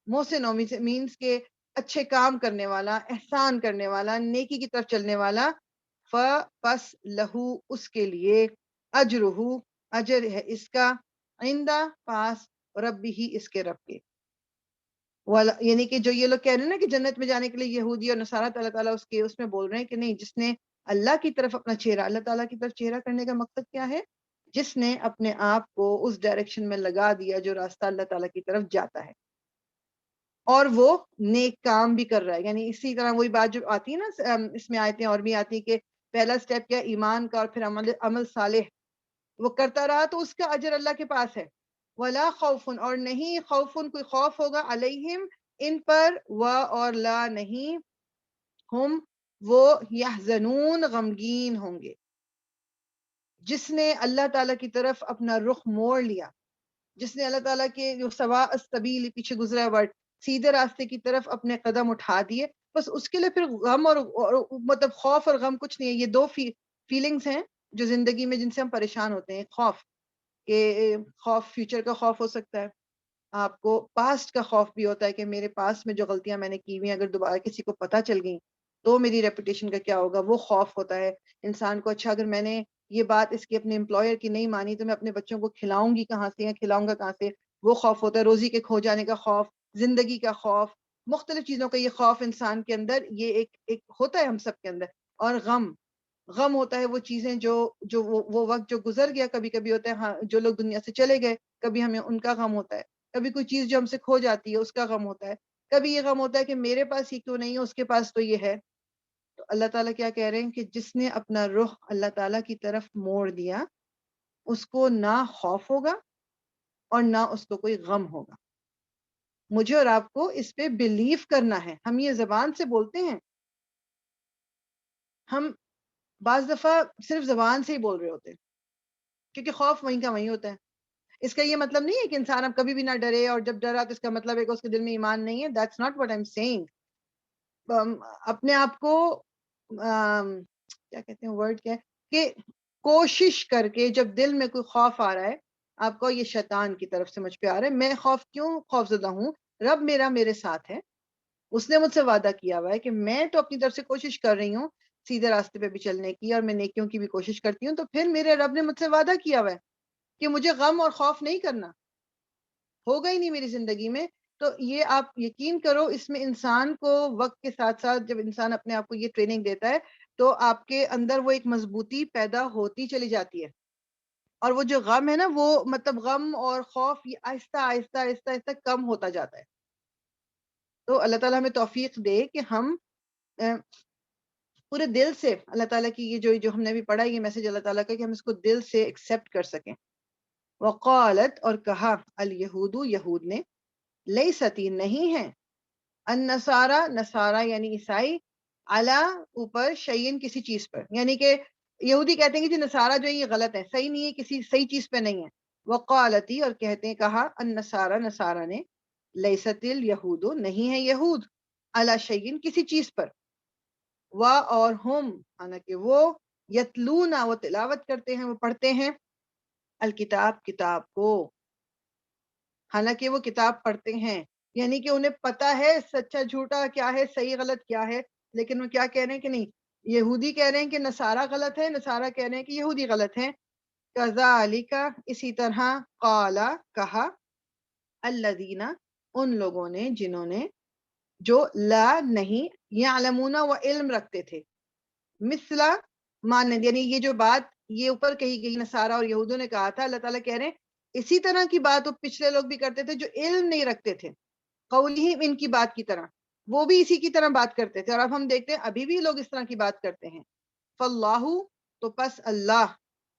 محسن مینس کے اچھے کام کرنے والا، احسان کرنے والا، نیکی کی طرف چلنے والا. پس لہو اس کے لیے، اجرہ اجر ہے اس کا، عندہ پاس، ربی ہی اس کے رب کے. یعنی کہ جو یہ لوگ کہہ رہے ہیں نا کہ جنت میں جانے کے لیے یہودی اور نصارہ، اللہ تعالیٰ اس میں بول رہے ہیں کہ نہیں، جس نے اللہ کی طرف اپنا چہرہ، اللہ تعالیٰ کی طرف چہرہ کرنے کا مقصد کیا ہے؟ جس نے اپنے آپ کو اس ڈائریکشن میں لگا دیا جو راستہ اللہ تعالیٰ کی طرف جاتا ہے، اور وہ نیک کام بھی کر رہا ہے. یعنی اسی طرح وہی بات جو آتی ہے نا اس میں آیتیں اور بھی آتی کہ پہلا سٹیپ کیا، ایمان کا، اور پھر عمل صالح وہ کرتا رہا تو اس کا اجر اللہ کے پاس ہے. ولا خوف، اور نہیں خوف، کوئی خوف ہوگا، علیہم ان پر، اور لا نہیں، ہم وہ، یحزنون غمگین ہوں گے. جس نے اللہ تعالیٰ کی طرف اپنا رخ موڑ لیا، جس نے اللہ تعالیٰ کے جو سوا السبیل پیچھے گزرا ورڈ، سیدھے راستے کی طرف اپنے قدم اٹھا دیے، بس اس کے لیے پھر غم اور مطلب خوف اور غم کچھ نہیں ہے. یہ دو فیلنگز ہیں جو زندگی میں جن سے ہم پریشان ہوتے ہیں. خوف کہ خوف فیوچر کا خوف ہو سکتا ہے، آپ کو پاسٹ کا خوف بھی ہوتا ہے کہ میرے پاس میں جو غلطیاں میں نے کی ہوئی ہیں اگر دوبارہ کسی کو پتہ چل گئیں تو میری ریپوٹیشن کا کیا ہوگا، وہ خوف ہوتا ہے انسان کو. اچھا اگر میں نے یہ بات اس کی اپنے امپلائر کی نہیں مانی تو میں اپنے بچوں کو کھلاؤں گی کہاں سے یا کھلاؤں گا کہاں سے، وہ خوف ہوتا ہے. روزی کے کھو جانے کا خوف، زندگی کا خوف، مختلف چیزوں کا یہ خوف انسان کے اندر، یہ ایک ہوتا ہے ہم سب کے اندر. اور غم ہوتا ہے وہ چیزیں جو وہ وقت جو گزر گیا. کبھی کبھی ہوتا ہے ہاں جو لوگ دنیا سے چلے گئے، کبھی ہمیں ان کا غم ہوتا ہے. کبھی کوئی چیز جو ہم سے کھو جاتی ہے اس کا غم ہوتا ہے. کبھی یہ غم ہوتا ہے کہ میرے پاس یہ کیوں نہیں ہے، اس کے پاس تو یہ ہے. تو اللہ تعالیٰ کیا کہہ رہے ہیں کہ جس نے اپنا رخ اللہ تعالیٰ کی طرف موڑ دیا، اس کو نہ خوف ہوگا اور نہ اس کو کوئی غم ہوگا. مجھے اور آپ کو اس پہ بلیو کرنا ہے. ہم یہ زبان سے بولتے ہیں، ہم بعض دفعہ صرف زبان سے ہی بول رہے ہوتے ہیں، کیونکہ خوف وہیں کا وہیں ہوتا ہے. اس کا یہ مطلب نہیں ہے کہ انسان اب کبھی بھی نہ ڈرے، اور جب ڈرا تو اس کا مطلب ہے کہ اس کے دل میں ایمان نہیں ہے. That's not what I am seeing. اپنے آپ کو کیا کہتے ہیں، ورڈ کیا ہے کہ کوشش کر کے جب دل میں کوئی خوف آ رہا ہے، آپ کو یہ شیطان کی طرف سے مجھ پہ آ رہا ہے، میں کیوں خوف زدہ ہوں؟ رب میرا میرے ساتھ ہے، اس نے مجھ سے وعدہ کیا ہوا ہے کہ میں تو اپنی طرف سے کوشش کر رہی ہوں سیدھے راستے پہ بھی چلنے کی، اور میں نیکیوں کی بھی کوشش کرتی ہوں. تو پھر میرے رب نے مجھ سے وعدہ کیا ہوا ہے کہ مجھے غم اور خوف نہیں کرنا، ہوگا ہی نہیں میری زندگی میں. تو یہ آپ یقین کرو، اس میں انسان کو وقت کے ساتھ ساتھ جب انسان اپنے آپ کو یہ ٹریننگ دیتا ہے تو آپ کے اندر وہ ایک مضبوطی پیدا ہوتی چلی جاتی ہے. اور وہ جو غم ہے نا، وہ مطلب غم اور خوف یہ آہستہ آہستہ آہستہ آہستہ کم ہوتا جاتا ہے. تو اللہ تعالیٰ ہمیں توفیق دے کہ ہم پورے دل سے اللہ تعالیٰ کی یہ جو ہم نے بھی پڑھا، یہ میسج اللہ تعالیٰ کا، کہ ہم اس کو دل سے ایکسیپٹ کر سکیں. وقالت اور کہا، الیہود یہود نے، لیستی نہیں ہے، النصارى نصارہ یعنی عیسائی، علی اوپر، شیئن کسی چیز پر. یعنی کہ یہودی کہتے ہیں کہ جی نصارہ جو ہے یہ غلط ہے، صحیح نہیں ہے، کسی صحیح چیز پہ نہیں ہے. وقالتی اور کہتے ہیں، کہا، النصارى نصارہ نے، لیست الیہود نہیں ہے یہود، علی شیئن کسی چیز پر، اور ہم حالانکہ وہ، یتلون وہ تلاوت کرتے ہیں، وہ پڑھتے ہیں، الکتاب کتاب کو، حالانکہ وہ کتاب پڑھتے ہیں. یعنی کہ انہیں پتہ ہے سچا جھوٹا کیا ہے، صحیح غلط کیا ہے، لیکن وہ کیا کہہ رہے ہیں کہ نہیں، یہودی کہہ رہے ہیں کہ نصارہ غلط ہے، نصارہ کہہ رہے ہیں کہ یہودی غلط ہیں. کذالک اسی طرح، قال کہا، الذین ان لوگوں نے، جنہوں نے، جو لا نہیں، یعلمون وہ علم رکھتے تھے، مثلا مانند، یعنی یہ جو بات یہ اوپر کہی گئی نصارہ اور یہودوں نے کہا تھا، اللہ تعالیٰ کہہ رہے ہیں اسی طرح کی بات وہ پچھلے لوگ بھی کرتے تھے جو علم نہیں رکھتے تھے، قولہم ان کی بات کی طرح، وہ بھی اسی کی طرح بات کرتے تھے. اور اب ہم دیکھتے ہیں ابھی بھی لوگ اس طرح کی بات کرتے ہیں. فاللہ تو پس اللہ،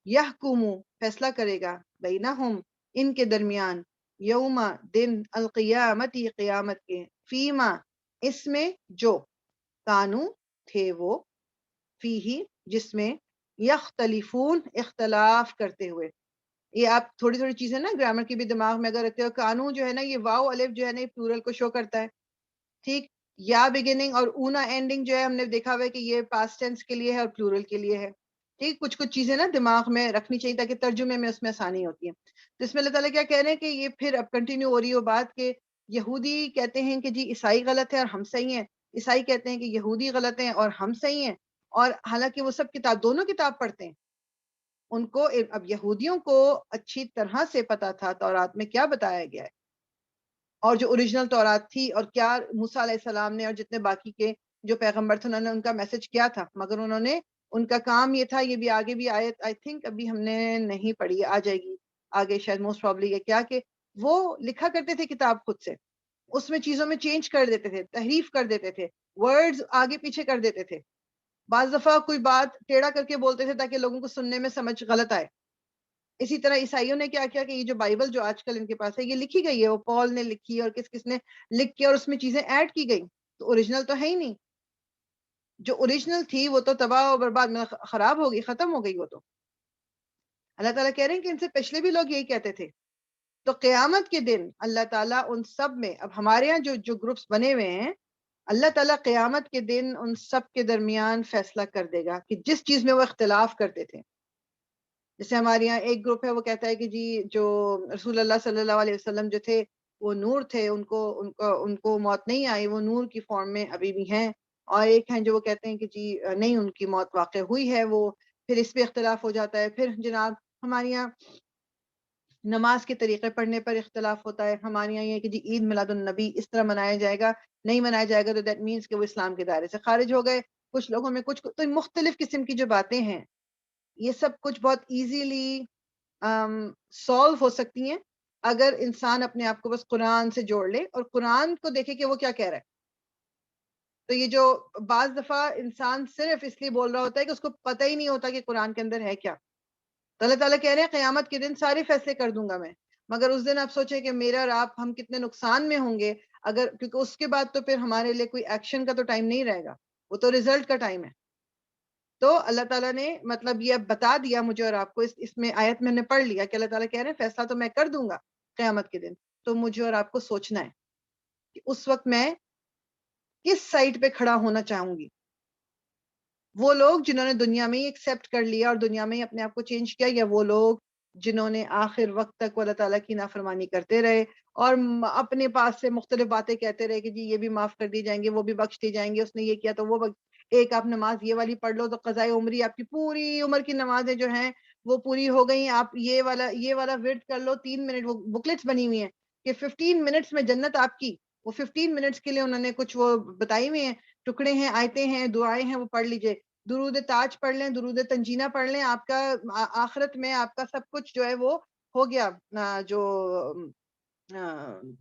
یحکم فیصلہ کرے گا، بینہم ان کے درمیان، یوم دن، القیامت قیامت کے، فیما اس میں، جو، کانو تھے وہ، فیہی جس میں، یختلفون اختلاف کرتے ہوئے. یہ آپ تھوڑی تھوڑی چیزیں نا گرامر کی بھی دماغ میں اگر رکھتے ہو. قانون جو ہے نا، یہ واو الف جو ہے نا، یہ پلورل کو شو کرتا ہے، ٹھیک. یا بگننگ اور اونا اینڈنگ جو ہے، ہم نے دیکھا ہوا ہے کہ یہ پاسٹ ٹینس کے لیے ہے اور پلورل کے لیے ہے، ٹھیک. کچھ چیزیں نا دماغ میں رکھنی چاہیے تاکہ ترجمے میں اس میں آسانی ہوتی ہے. تو اس میں اللہ تعالیٰ کیا کہہ رہے ہیں کہ یہ پھر اب کنٹینیو ہو رہی ہے بات کہ یہودی کہتے ہیں کہ جی عیسائی غلط ہے اور ہم صحیح ہیں، عیسائی کہتے ہیں کہ یہودی غلط ہیں اور ہم صحیح ہیں. اور حالانکہ وہ سب کتاب، دونوں کتاب پڑھتے ہیں. ان کو اب یہودیوں کو اچھی طرح سے پتا تھا تورات میں کیا بتایا گیا ہے، اور جو اوریجنل تورات تھی، اور کیا موسیٰ علیہ السلام نے اور جتنے باقی کے جو پیغمبر تھے انہوں نے ان کا میسج کیا تھا. مگر انہوں نے، ان کا کام یہ تھا، یہ بھی آگے بھی آیت آئی تھنک ابھی ہم نے نہیں پڑھی، آ جائے گی آگے شاید، موسٹ پرابلی یہ کیا کہ وہ لکھا کرتے تھے کتاب خود سے، اس میں چیزوں میں چینج کر دیتے تھے، تحریف کر دیتے تھے، ورڈز آگے پیچھے کر دیتے تھے. بعض دفعہ کوئی بات ٹیڑھا کر کے بولتے تھے تاکہ لوگوں کو سننے میں سمجھ غلط آئے. اسی طرح عیسائیوں نے کیا کیا کہ یہ جو بائبل جو آج کل ان کے پاس ہے، یہ لکھی گئی ہے، وہ پال نے لکھی اور کس کس نے لکھ کے، اور اس میں چیزیں ایڈ کی گئی، تو اوریجنل تو ہے ہی نہیں. جو اوریجنل تھی وہ تو تباہ و برباد میں خراب ہو گئی، ختم ہو گئی وہ تو. اللہ تعالیٰ کہہ رہے ہیں کہ ان سے پچھلے بھی لوگ یہی کہتے تھے. تو قیامت کے دن اللہ تعالیٰ ان سب میں، اب ہمارے یہاں جو گروپس بنے ہوئے ہیں، اللہ تعالیٰ قیامت کے دن ان سب کے درمیان فیصلہ کر دے گا کہ جس چیز میں وہ اختلاف کرتے تھے. جیسے ہمارے یہاں ایک گروپ ہے، وہ کہتا ہے کہ جی جو رسول اللہ صلی اللہ علیہ وسلم جو تھے وہ نور تھے، ان کو موت نہیں آئی، وہ نور کی فارم میں ابھی بھی ہیں. اور ایک ہیں جو وہ کہتے ہیں کہ جی نہیں، ان کی موت واقع ہوئی ہے. وہ پھر اس پہ اختلاف ہو جاتا ہے. پھر جناب ہمارے یہاں نماز کے طریقے پڑھنے پر اختلاف ہوتا ہے. ہمارے یہاں یہ ہے کہ جی عید میلاد النبی اس طرح منایا جائے گا، نہیں منایا جائے گا تو دیٹ مینس کہ وہ اسلام کے دائرے سے خارج ہو گئے. کچھ لوگوں میں کچھ تو مختلف قسم کی جو باتیں ہیں یہ سب کچھ بہت ایزیلی سالو ہو سکتی ہیں اگر انسان اپنے آپ کو بس قرآن سے جوڑ لے اور قرآن کو دیکھے کہ وہ کیا کہہ رہا ہے. تو یہ جو بعض دفعہ انسان صرف اس لیے بول رہا ہوتا ہے کہ اس کو پتہ ہی نہیں ہوتا کہ قرآن کے اندر ہے کیا. تو اللہ تعالیٰ کہہ رہے ہیں قیامت کے دن سارے فیصلے کر دوں گا میں، مگر اس دن آپ سوچیں کہ میرا اور آپ ہم کتنے نقصان میں ہوں گے اگر، کیونکہ اس کے بعد تو پھر ہمارے لیے کوئی ایکشن کا تو ٹائم نہیں رہے گا، وہ تو ریزلٹ کا ٹائم ہے. تو اللہ تعالیٰ نے مطلب یہ بتا دیا مجھے اور آپ کو، اس میں آیت میں نے پڑھ لیا کہ اللہ تعالیٰ کہہ رہے ہیں فیصلہ تو میں کر دوں گا قیامت کے دن. تو مجھے اور آپ کو سوچنا ہے کہ اس وقت میں کس سائٹ پہ کھڑا ہونا چاہوں گی. وہ لوگ جنہوں نے دنیا میں ہی ایکسیپٹ کر لیا اور دنیا میں ہی اپنے آپ کو چینج کیا، یا وہ لوگ جنہوں نے آخر وقت تک وہ اللہ تعالیٰ کی نافرمانی کرتے رہے اور اپنے پاس سے مختلف باتیں کہتے رہے کہ جی یہ بھی معاف کر دی جائیں گے، وہ بھی بخش دی جائیں گے، اس نے یہ کیا تو وہ ایک آپ نماز یہ والی پڑھ لو تو قضائے عمری آپ کی پوری عمر کی نمازیں جو ہیں وہ پوری ہو گئیں. آپ یہ والا ورد کر لو 3 منٹ، وہ بکلیٹس بنی ہوئی ہیں کہ 15 منٹس میں جنت آپ کی. وہ 15 منٹس کے لیے انہوں نے کچھ وہ بتائی ہوئی ہیں، ٹکڑے ہیں، آیتیں ہیں، دعائیں ہیں، وہ پڑھ لیجئے. درود تاج پڑھ لیں، درود تنجینہ پڑھ لیں، آپ کا آخرت میں آپ کا سب کچھ جو ہے وہ ہو گیا، جو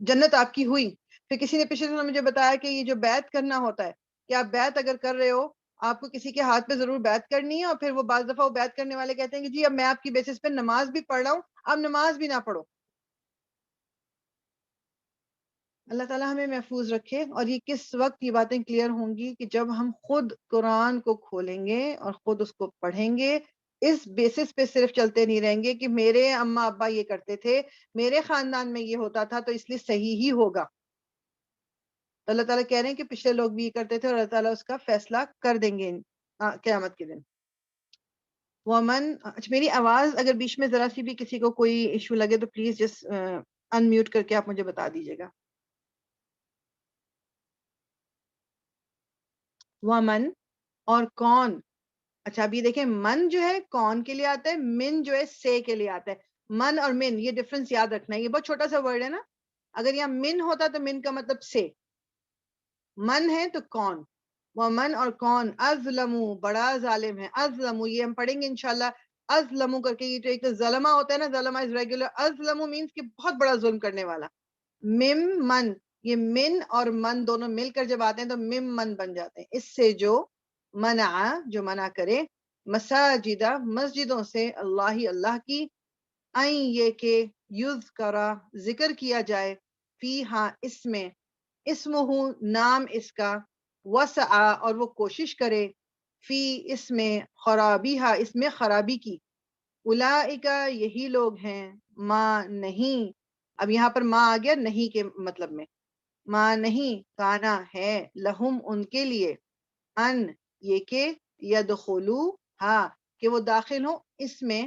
جنت آپ کی ہوئی. پھر کسی نے پچھلے دنوں مجھے بتایا کہ یہ جو بیعت کرنا ہوتا ہے کہ آپ بیعت اگر کر رہے ہو آپ کو کسی کے ہاتھ پہ ضرور بیعت کرنی ہے، اور پھر وہ بعض دفعہ وہ بیعت کرنے والے کہتے ہیں کہ جی اب میں آپ کی بیسس پہ نماز بھی پڑھ رہا ہوں، اب نماز بھی نہ پڑھو. اللہ تعالیٰ ہمیں محفوظ رکھے. اور یہ کس وقت یہ باتیں کلیئر ہوں گی کہ جب ہم خود قرآن کو کھولیں گے اور خود اس کو پڑھیں گے، اس بیسس پہ صرف چلتے نہیں رہیں گے کہ میرے اماں ابا یہ کرتے تھے، میرے خاندان میں یہ ہوتا تھا تو اس لیے صحیح ہی ہوگا. تو اللہ تعالیٰ کہہ رہے ہیں کہ پچھلے لوگ بھی یہ کرتے تھے اور اللہ تعالیٰ اس کا فیصلہ کر دیں گے قیامت کے دن. ومن، اچھا میری آواز اگر بیچ میں ذرا سی بھی کسی کو کوئی ایشو لگے تو پلیز جس انمیوٹ کر کے آپ مجھے بتا دیجیے گا. ومن، اور کون. اچھا اب یہ دیکھیں من جو ہے کون کے لیے آتا ہے، من جو ہے سے کے لیے آتا ہے. من اور من یہ ڈفرنس یاد رکھنا ہے، یہ بہت چھوٹا سا ورڈ ہے نا. اگر یہاں من ہوتا تو من کا مطلب سے، من ہے تو کون. ومن، اور کون، ازلمو، بڑا ظالم ہے. ازلمو یہ ہم پڑھیں گے انشاءاللہ. ازلمو کر کے، یہ جو ایک ظلمہ ہوتا ہے نا، ظلمہ از ریگولر، ازلمو مینس کہ بہت بڑا ظلم کرنے والا. مم من، یہ من اور من دونوں مل کر جب آتے ہیں تو مم من بن جاتے ہیں. اس سے جو منع، جو منع کرے، مساجدہ، مسجدوں سے، اللہ کی، این یہ کہ یذکرا، ذکر کیا جائے، فی ہاں اس میں، اسمہ نام اس کا، وسعا اور وہ کوشش کرے، فی اس میں، خرابیہا اس میں خرابی کی. اولئک یہی لوگ ہیں، ماں نہیں، اب یہاں پر ماں آ گیا نہیں کے مطلب میں، ماں نہیں، کانا ہے، لہم ان کے لیے، ان یہ کہ، یدخلو ہاں کہ وہ داخل ہوں اس میں،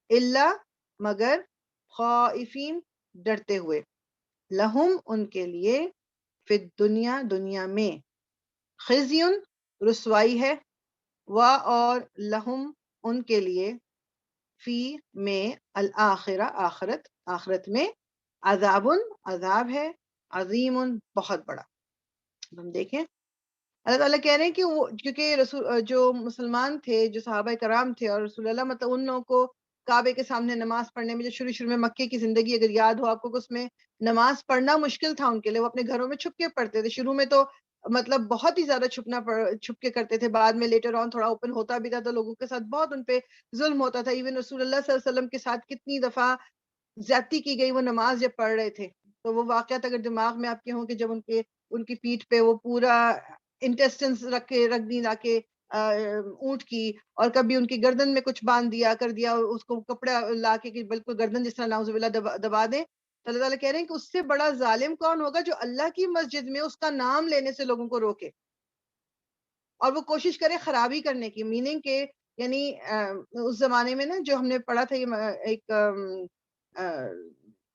الا مگر، خائفین ڈرتے ہوئے، لہم ان کے لیے، فی الدنیا دنیا میں، خزیون رسوائی ہے، و اور لہم ان کے لیے، فی میں، الآخرہ آخرت، آخرت میں، عذاب عذاب ہے، عظیم بہت بڑا. ہم دیکھیں اللہ تعالیٰ کہہ رہے ہیں کہ وہ کیونکہ رسول جو مسلمان تھے، جو صحابہ کرام تھے اور رسول اللہ، مطلب ان لوگوں کو کعبے کے سامنے نماز پڑھنے میں، جو شروع میں مکے کی زندگی اگر یاد ہو آپ کو، اس میں نماز پڑھنا مشکل تھا ان کے لیے. وہ اپنے گھروں میں چھپ کے پڑھتے تھے. شروع میں تو مطلب بہت ہی زیادہ چھپ کے کرتے تھے. بعد میں لیٹر آن تھوڑا اوپن ہوتا بھی تھا تو لوگوں کے ساتھ بہت ان پہ ظلم ہوتا تھا. ایون رسول اللہ صلی اللہ علیہ وسلم کے ساتھ کتنی دفعہ زیادتی کی گئی وہ نماز جب پڑھ رہے تھے. تو وہ واقعات اگر دماغ میں آپ کے ہوں کہ جب ان کی پیٹھ پہ وہ پورا انٹیسٹنس رکھ دی لا کے اونٹ کی، اور کبھی ان کی گردن میں کچھ باندھ دیا کر دیا، اس کو کپڑا لا کے کہ بالکل گردن جس طرح نعوذ باللہ دبا دیں. تو اللہ تعالیٰ کہہ رہے ہیں کہ اس سے بڑا ظالم کون ہوگا جو اللہ کی مسجد میں اس کا نام لینے سے لوگوں کو روکے اور وہ کوشش کرے خرابی کرنے کی. میننگ کہ یعنی اس زمانے میں نا جو ہم نے پڑھا تھا، یہ ایک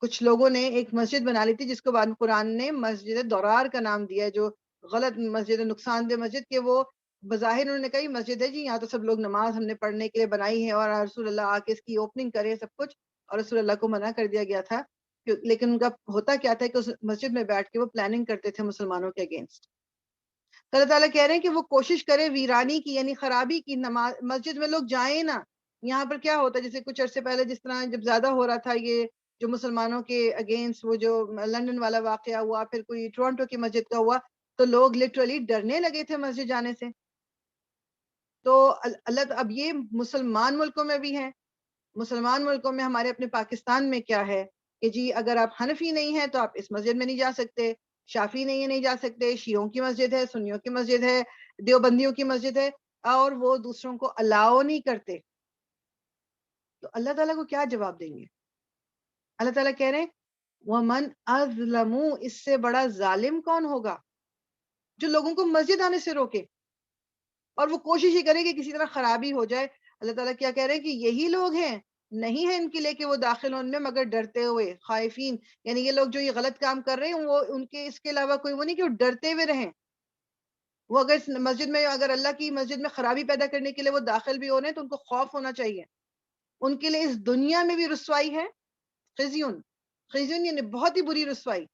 کچھ لوگوں نے ایک مسجد بنا لی تھی جس کو بعد قرآن نے مسجد درار کا نام دیا ہے، جو غلط مسجد، نقصان دہ مسجد. کہ وہ بظاہر انہوں نے کہی مسجد ہے جی، یہاں تو سب لوگ نماز ہم نے پڑھنے کے لیے بنائی ہے اور رسول اللہ آ کے اس کی اوپننگ کرے سب کچھ. اور رسول اللہ کو منع کر دیا گیا تھا، لیکن ان کا ہوتا کیا تھا کہ اس مسجد میں بیٹھ کے وہ پلاننگ کرتے تھے مسلمانوں کے اگینسٹ. تو اللہ تعالیٰ کہہ رہے ہیں کہ وہ کوشش کرے ویرانی کی، یعنی خرابی کی. نماز مسجد میں لوگ جائیں نا. یہاں پر کیا ہوتا ہے، جیسے کچھ عرصے پہلے جس طرح جب زیادہ ہو رہا تھا یہ جو مسلمانوں کے اگینسٹ وہ جو لندن والا واقعہ ہوا، پھر کوئی ٹورنٹو کی مسجد کا ہوا، تو لوگ لٹرلی ڈرنے لگے تھے مسجد جانے سے. تو اللہ اب یہ مسلمان ملکوں میں بھی ہے. مسلمان ملکوں میں ہمارے اپنے پاکستان میں کیا ہے کہ جی اگر آپ حنفی نہیں ہیں تو آپ اس مسجد میں نہیں جا سکتے، شافی نہیں جا سکتے، شیعوں کی مسجد ہے، سنیوں کی مسجد ہے، دیوبندیوں کی مسجد ہے، اور وہ دوسروں کو الاؤ نہیں کرتے. تو اللہ تعالیٰ کو کیا جواب دیں گے؟ اللہ تعالیٰ کہہ رہے ہیں وَمَنْ أَظْلَمُ، اس سے بڑا ظالم کون ہوگا جو لوگوں کو مسجد آنے سے روکے اور وہ کوشش ہی کرے کہ کسی طرح خرابی ہو جائے. اللہ تعالیٰ کیا کہہ رہے ہیں کہ یہی لوگ ہیں، نہیں ہے ان کے لیے کہ وہ داخل ہوں میں مگر ڈرتے ہوئے، خائفین. یعنی یہ لوگ جو یہ غلط کام کر رہے ہیں وہ ان کے اس کے علاوہ کوئی وہ نہیں کہ وہ ڈرتے ہوئے رہیں. وہ اگر اس مسجد میں، اگر اللہ کی مسجد میں خرابی پیدا کرنے کے لیے وہ داخل بھی ہو رہے ہیں تو ان کو خوف ہونا چاہیے. ان کے لیے اس دنیا میں بھی رسوائی ہے، خزیون. خزیون یعنی بہت ہی بری رسوائی،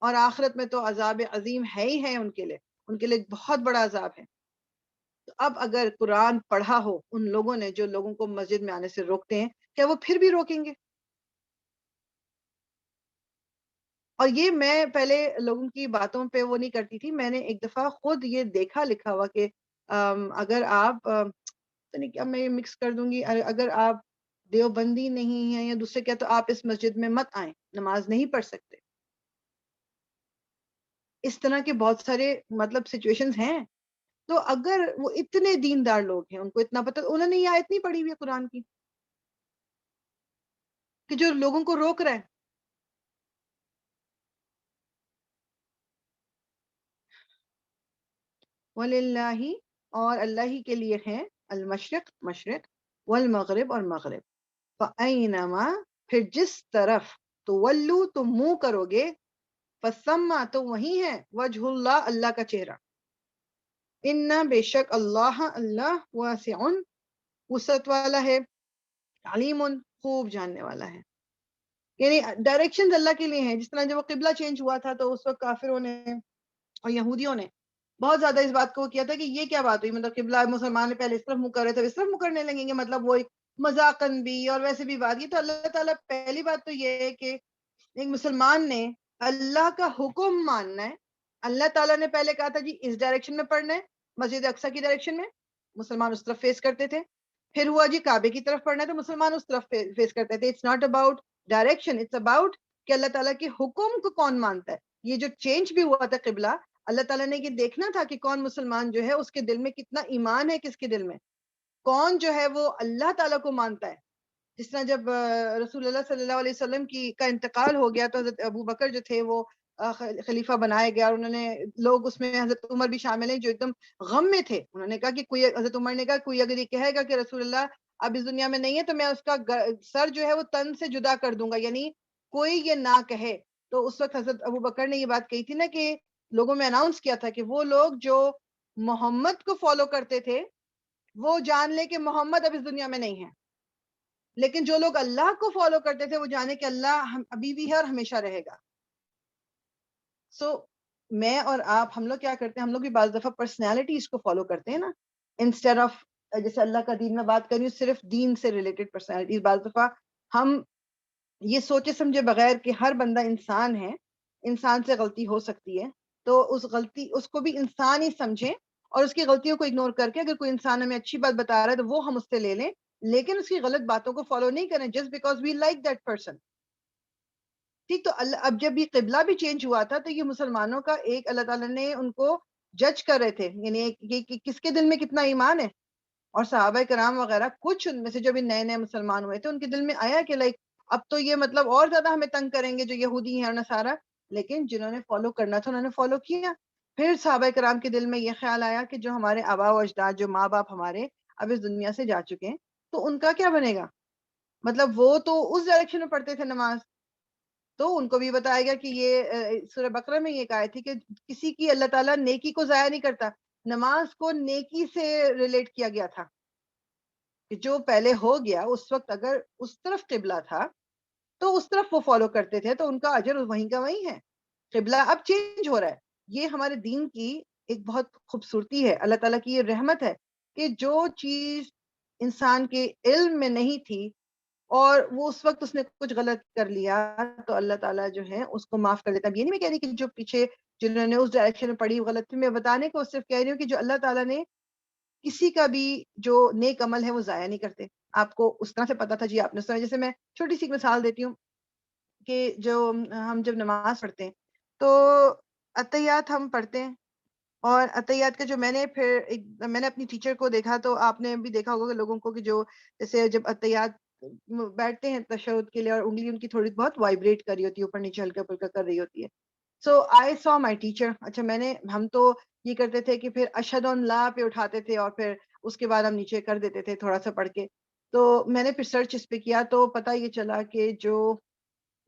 اور آخرت میں تو عذاب عظیم ہے ہی ہے ان کے لیے بہت بڑا عذاب ہے. تو اب اگر قرآن پڑھا ہو ان لوگوں نے جو لوگوں کو مسجد میں آنے سے روکتے ہیں، کیا وہ پھر بھی روکیں گے؟ اور یہ میں پہلے لوگوں کی باتوں پہ وہ نہیں کرتی تھی. میں نے ایک دفعہ خود یہ دیکھا لکھا ہوا کہ اگر آپ پتہ نہیں کیا میں مکس کر دوں گی، اگر آپ دیوبندی نہیں ہیں یا دوسرے کیا تو آپ اس مسجد میں مت آئیں، نماز نہیں پڑھ سکتے. اس طرح کے بہت سارے مطلب سچویشنز ہیں. تو اگر وہ اتنے دیندار لوگ ہیں، ان کو اتنا پتہ، انہوں نے یہ آیت نہیں پڑھی ہوئی ہے قرآن کی کہ جو لوگوں کو روک رہا ہے. وَلِلَّهِ، اور اللہ ہی کے لیے ہے، المشرق مشرق، والمغرب اور مغرب. فَأَيْنَمَا، پھر جس طرف، تولو تم منہ کرو گے، فَثَمَّ تو وہی ہے، وجہ اللہ اللہ کا چہرہ. اِنَّ بے شک اللہ اللہ واسع وسعت والا ہے، علیم خوب جاننے والا ہے. یعنی ڈائریکشن اللہ کے لیے ہیں. جس طرح جب وہ قبلہ چینج ہوا تھا تو اس وقت کافروں نے اور یہودیوں نے بہت زیادہ اس بات کو کیا تھا کہ یہ کیا بات ہوئی، مطلب قبلہ مسلمان نے پہلے اس طرف منہ کر رہے تھے اس طرف منہ کرنے لگیں گے، مطلب وہ ایک مذاقن بھی اور ویسے بھی بات. یہ تو اللہ تعالیٰ، پہلی بات تو یہ ہے کہ ایک مسلمان نے اللہ کا حکم ماننا ہے. اللہ تعالیٰ نے پہلے کہا تھا جی اس ڈائریکشن میں پڑھنا ہے، مسجد اقصی کی ڈائریکشن میں، مسلمان اس طرف فیس کرتے تھے. پھر ہوا جی کعبے کی طرف پڑھنا ہے تو مسلمان اس طرف فیس کرتے تھے. It's not about direction, it's about کہ اللہ تعالیٰ کے حکم کو کون مانتا ہے. یہ جو چینج بھی ہوا تھا قبلہ، اللہ تعالیٰ نے یہ دیکھنا تھا کہ کون مسلمان جو ہے اس کے دل میں کتنا ایمان ہے، کس کے دل میں کون جو ہے وہ اللہ تعالیٰ کو مانتا ہے. جس طرح جب رسول اللہ صلی اللہ علیہ وسلم کا انتقال ہو گیا تو حضرت ابو بکر جو تھے وہ خلیفہ بنائے گیا، اور انہوں نے لوگ اس میں حضرت عمر بھی شامل ہیں جو ایک دم غم میں تھے. انہوں نے کہا کہ کوئی، حضرت عمر نے کہا کوئی اگر یہ کہے گا کہ رسول اللہ اب اس دنیا میں نہیں ہے تو میں اس کا سر جو ہے وہ تن سے جدا کر دوں گا، یعنی کوئی یہ نہ کہے. تو اس وقت حضرت ابو بکر نے یہ بات کہی تھی نا کہ لوگوں میں اناؤنس کیا تھا کہ وہ لوگ جو محمد کو فالو کرتے تھے وہ جان لے کہ محمد اب اس دنیا میں نہیں ہے، لیکن جو لوگ اللہ کو فالو کرتے تھے وہ جانے کہ اللہ ابھی بھی ہے اور ہمیشہ رہے گا. سو میں اور آپ، ہم لوگ کیا کرتے ہیں، ہم لوگ بھی بعض دفعہ پرسنالٹیز کو فالو کرتے ہیں نا، انسٹیڈ آف جیسے اللہ کا دین میں بات کر رہی ہوں صرف دین سے ریلیٹڈ پرسنالٹیز. بعض دفعہ ہم یہ سوچے سمجھے بغیر کہ ہر بندہ انسان ہے، انسان سے غلطی ہو سکتی ہے، تو اس کو بھی انسان ہی سمجھیں اور اس کی غلطیوں کو اگنور کر کے اگر کوئی انسان ہمیں اچھی بات بتا رہا ہے تو وہ ہم اس سے لے لیں، لیکن اس کی غلط باتوں کو فالو نہیں کریں just because we like that person. ٹھیک. تو اب جب یہ قبلہ بھی چینج ہوا تھا تو یہ مسلمانوں کا ایک، اللہ تعالیٰ نے ان کو جج کر رہے تھے، یعنی یہ کس کے دل میں کتنا ایمان ہے. اور صحابہ کرام وغیرہ کچھ ان میں سے جو بھی نئے نئے مسلمان ہوئے تھے ان کے دل میں آیا کہ لائک اب تو یہ مطلب اور زیادہ ہمیں تنگ کریں گے جو یہودی ہیں اور نصارہ. لیکن جنہوں نے فالو کرنا تھا انہوں نے فالو کیا. پھر صحابہ کرام کے دل میں یہ خیال آیا کہ جو ہمارے آبا و اجداد، جو ماں باپ ہمارے اب اس دنیا سے جا چکے ہیں تو ان کا کیا بنے گا. مطلب وہ تو اس ڈائریکشن میں پڑھتے تھے نماز، تو ان کو بھی بتایا گیا کہ یہ سورہ بقرہ میں یہ کہا تھی کہ کسی کی اللہ تعالیٰ نیکی کو ضائع نہیں کرتا. نماز کو نیکی سے ریلیٹ کیا گیا تھا کہ جو پہلے ہو گیا اس وقت اگر اس طرف قبلہ تھا تو اس طرف وہ فالو کرتے تھے تو ان کا اجر وہیں کا وہیں ہے. قبلہ اب چینج ہو رہا ہے. یہ ہمارے دین کی ایک بہت خوبصورتی ہے, اللہ تعالیٰ کی یہ رحمت ہے کہ جو چیز انسان کے علم میں نہیں تھی اور وہ اس وقت اس نے کچھ غلط کر لیا تو اللہ تعالیٰ جو ہے اس کو معاف کر دیتا. اب یہ نہیں میں کہہ رہی کہ جو پیچھے جنہوں نے اس ڈائریکشن میں پڑھی غلط تھی, میں بتانے کو صرف کہہ رہی ہوں کہ جو اللہ تعالیٰ نے کسی کا بھی جو نیک عمل ہے وہ ضائع نہیں کرتے. آپ کو اس طرح سے پتا تھا, جی آپ نے اس طرح, جیسے میں چھوٹی سی مثال دیتی ہوں کہ جو ہم جب نماز پڑھتے ہیں تو اتحیات ہم پڑھتے ہیں, اور اتحیات کا جو میں نے اپنی ٹیچر کو دیکھا تو آپ نے بھی دیکھا ہوگا کہ لوگوں کو کہ جو جیسے جب اتحیات بیٹھتے ہیں تشہد کے لیے اور انگلی ان کی تھوڑی بہت وائبریٹ کر رہی ہوتی ہے, اوپر نیچے ہلکا پھلکا کر رہی ہوتی ہے. سو آئی سو مائی ٹیچر. اچھا ہم تو یہ کرتے تھے کہ پھر اشہد ان لا پہ اٹھاتے تھے اور پھر اس کے بعد ہم نیچے کر دیتے تھے تھوڑا سا پڑھ کے. تو میں نے پھر سرچ اس پہ کیا تو پتہ یہ چلا کہ جو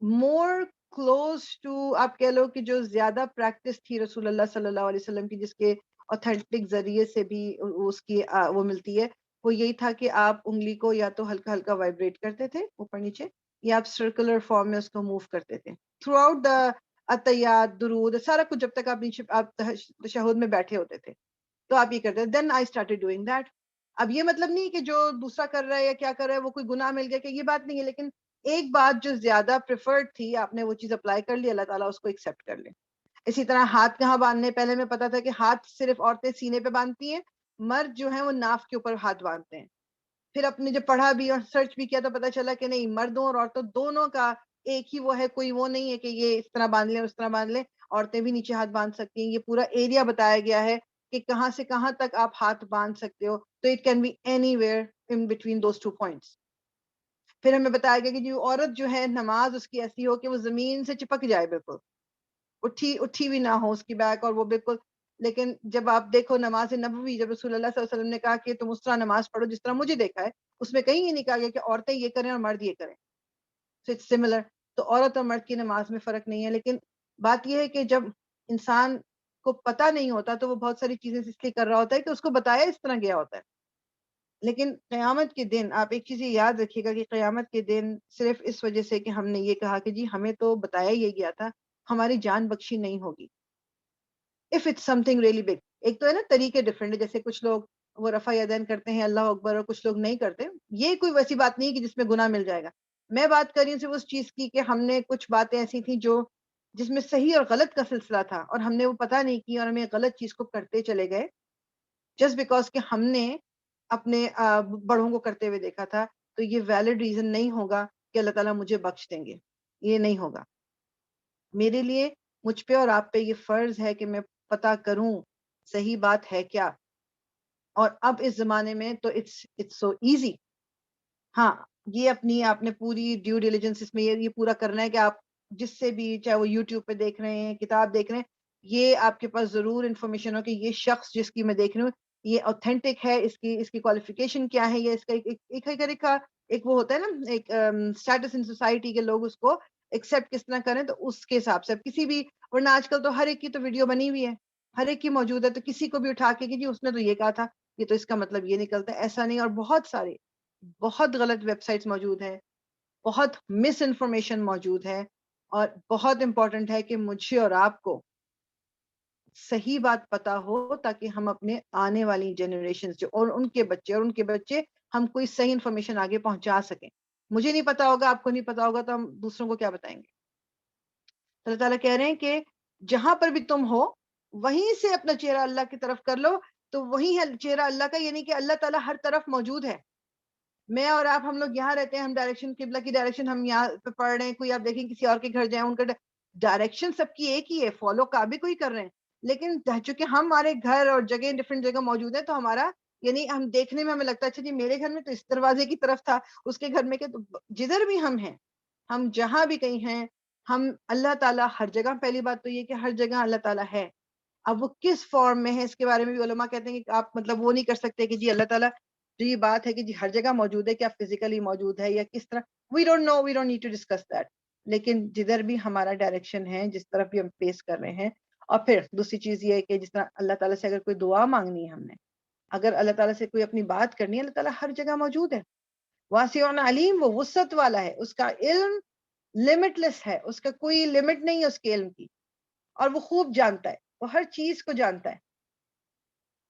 مور کلوز ٹو آپ کہہ لو کہ جو زیادہ پریکٹس تھی رسول اللہ صلی اللہ علیہ وسلم کی, جس کے اوتھینٹک ذریعے سے بھی اس کی وہ ملتی ہے, وہ یہی تھا کہ آپ انگلی کو یا تو ہلکا ہلکا وائبریٹ کرتے تھے اوپر نیچے, یا آپ سرکولر فارم میں اس کو موو کرتے تھے تھرو آؤٹ دا اتحیات, درود, سارا کچھ جب تک آپ تشہد میں بیٹھے ہوتے تھے تو آپ یہ کرتے. دین آئی اسٹارٹیڈ ڈوئنگ دیٹ. اب یہ مطلب نہیں کہ جو دوسرا کر رہا ہے یا کیا کر رہا ہے وہ کوئی گناہ مل گیا, کہ یہ بات نہیں ہے, لیکن ایک بات جو زیادہ پریفرڈ تھی آپ نے وہ چیز اپلائی کر لی, اللہ تعالیٰ اس کو ایکسیپٹ کر لے. اسی طرح ہاتھ کہاں باندھنے, پہلے میں پتا تھا کہ ہاتھ صرف عورتیں سینے پہ باندھتی ہیں, مرد جو ہیں وہ ناف کے اوپر ہاتھ باندھتے ہیں. پھر اپنے جب پڑھا بھی اور سرچ بھی کیا تو پتا چلا کہ نہیں, مردوں اور عورتوں دونوں کا ایک ہی وہ ہے, کوئی وہ نہیں ہے کہ یہ اس طرح باندھ لیں اس طرح باندھ لیں. عورتیں بھی نیچے ہاتھ باندھ سکتی ہیں, یہ پورا ایریا بتایا گیا ہے کہ کہاں سے کہاں تک آپ ہاتھ باندھ سکتے ہو. تو it can be anywhere in between those 2 points. پھر ہمیں بتایا گیا کہ جو عورت جو ہے نماز اس کی ایسی ہو کہ وہ زمین سے چپک جائے, بالکل اٹھی بھی نہ ہو اس کی بیک, اور وہ بالکل. لیکن جب آپ دیکھو نماز نبوی, جب رسول اللہ صلی اللہ علیہ وسلم نے کہا کہ تم اس طرح نماز پڑھو جس طرح مجھے دیکھا ہے, اس میں کہیں یہ نہیں کہا گیا کہ عورتیں یہ کریں اور مرد یہ کریں. So it's similar. تو عورت اور مرد کی نماز میں فرق نہیں ہے, لیکن بات یہ ہے کہ جب انسان کو پتہ نہیں ہوتا تو وہ بہت ساری چیزیں اس لیے کر رہا ہوتا ہے کہ اس کو بتایا اس طرح گیا ہوتا ہے. لیکن قیامت کے دن آپ ایک چیز یاد رکھیے گا کہ قیامت کے دن صرف اس وجہ سے کہ ہم نے یہ کہا کہ جی ہمیں تو بتایا یہ گیا تھا, ہماری جان بخشی نہیں ہوگی. If it's something really big. ایک تو ہے نا طریقے ڈفرینٹ ہے, جیسے کچھ لوگ وہ رفع یدین کرتے ہیں اللہ اکبر اور کچھ لوگ نہیں کرتے. یہ کوئی ویسی بات نہیں کہ جس میں گناہ مل جائے گا. میں بات کر رہی ہوں صرف اس چیز کی کہ ہم نے کچھ باتیں ایسی تھیں جو جس میں صحیح اور غلط کا سلسلہ تھا, اور ہم نے وہ پتہ نہیں کی اور ہمیں غلط چیز کو کرتے چلے گئے جسٹ بیکاز کہ ہم نے اپنے بڑوں کو کرتے ہوئے دیکھا تھا. تو یہ ویلڈ ریزن نہیں ہوگا کہ اللہ تعالیٰ مجھے بخش دیں گے, یہ نہیں ہوگا. میرے لیے, مجھ پہ اور آپ پہ یہ فرض ہے کہ میں پتا کروں صحیح بات ہے کیا. اور اب اس زمانے میں تو اٹس سو ایزی. ہاں, یہ اپنی آپ نے پوری ڈیو ڈیلیجنس اس میں یہ پورا کرنا ہے کہ آپ جس سے بھی, چاہے وہ یوٹیوب پہ دیکھ رہے ہیں, کتاب دیکھ رہے ہیں, یہ آپ کے پاس ضرور انفارمیشن ہو کہ یہ شخص جس کی میں دیکھ رہی ہوں یہ اوتھینٹک ہے, اس کی کوالیفیکیشن کیا ہے, یا اس کا ایک وہ ہوتا ہے نا, ایک اسٹیٹس ان سوسائٹی کے لوگ اس کو ایکسیپٹ کس طرح کریں, تو اس کے حساب سے اب کسی بھی, ورنہ آج کل تو ہر ایک کی تو ویڈیو بنی ہوئی ہے, ہر ایک کی موجود ہے, تو کسی کو بھی اٹھا کے کہ جی اس نے تو یہ کہا تھا, یہ تو اس کا مطلب یہ نکلتا ہے, ایسا نہیں. اور بہت غلط ویب سائٹس موجود ہیں, بہت مس انفارمیشن موجود ہے, اور بہت امپورٹنٹ ہے کہ مجھے اور آپ کو صحیح بات پتا ہو تاکہ ہم اپنے آنے والی جنریشن جو اور ان کے بچے ہم کوئی صحیح انفارمیشن آگے پہنچا سکیں. مجھے نہیں پتا ہوگا, آپ کو نہیں پتا ہوگا, تو ہم دوسروں کو کیا بتائیں گے. اللہ تعالیٰ کہہ رہے ہیں کہ جہاں پر بھی تم ہو وہیں سے اپنا چہرہ اللہ کی طرف کر لو, تو وہی ہے چہرہ اللہ کا, یعنی کہ اللہ تعالیٰ ہر طرف موجود ہے. میں اور آپ ہم لوگ یہاں رہتے ہیں, ہم ڈائریکشن قبلہ کی ڈائریکشن ہم یہاں پہ پڑھ رہے ہیں, کوئی آپ دیکھیں کسی اور کے گھر جائیں ان کا ڈائریکشن سب کی ایک ہی ہے, فالو کعبے کو ہی کر رہے ہیں. لیکن چونکہ ہمارے گھر اور جگہ ڈفرینٹ جگہ موجود ہے, تو ہمارا یعنی ہم دیکھنے میں ہمیں لگتا ہے اچھا جی میرے گھر میں تو اس دروازے کی طرف تھا, اس کے گھر میں کہ جدھر بھی ہم ہیں, ہم جہاں بھی کہیں ہیں, ہم اللہ تعالیٰ ہر جگہ. پہلی بات تو یہ کہ ہر جگہ اللہ تعالیٰ ہے. اب وہ کس فارم میں ہے اس کے بارے میں بھی علماء کہتے ہیں کہ آپ مطلب وہ نہیں کر سکتے کہ جی اللہ تعالیٰ جو یہ بات ہے کہ جی ہر جگہ موجود ہے, کیا فزیکلی موجود ہے یا کس طرح, we don't know, we don't need to discuss that. لیکن جدھر بھی ہمارا ڈائریکشن ہے, جس طرف بھی ہم فیس کر رہے ہیں. اور پھر دوسری چیز یہ ہے کہ جس طرح اللہ تعالیٰ سے اگر کوئی دعا مانگنی ہے ہم نے, اگر اللہ تعالیٰ سے کوئی اپنی بات کرنی ہے، اللہ تعالیٰ ہر جگہ موجود ہے. واسع علیم، وہ وسعت والا ہے، اس کا علم لمٹ لیس ہے، اس کا کوئی لمٹ نہیں ہے اس کے علم کی، اور وہ خوب جانتا ہے، وہ ہر چیز کو جانتا ہے.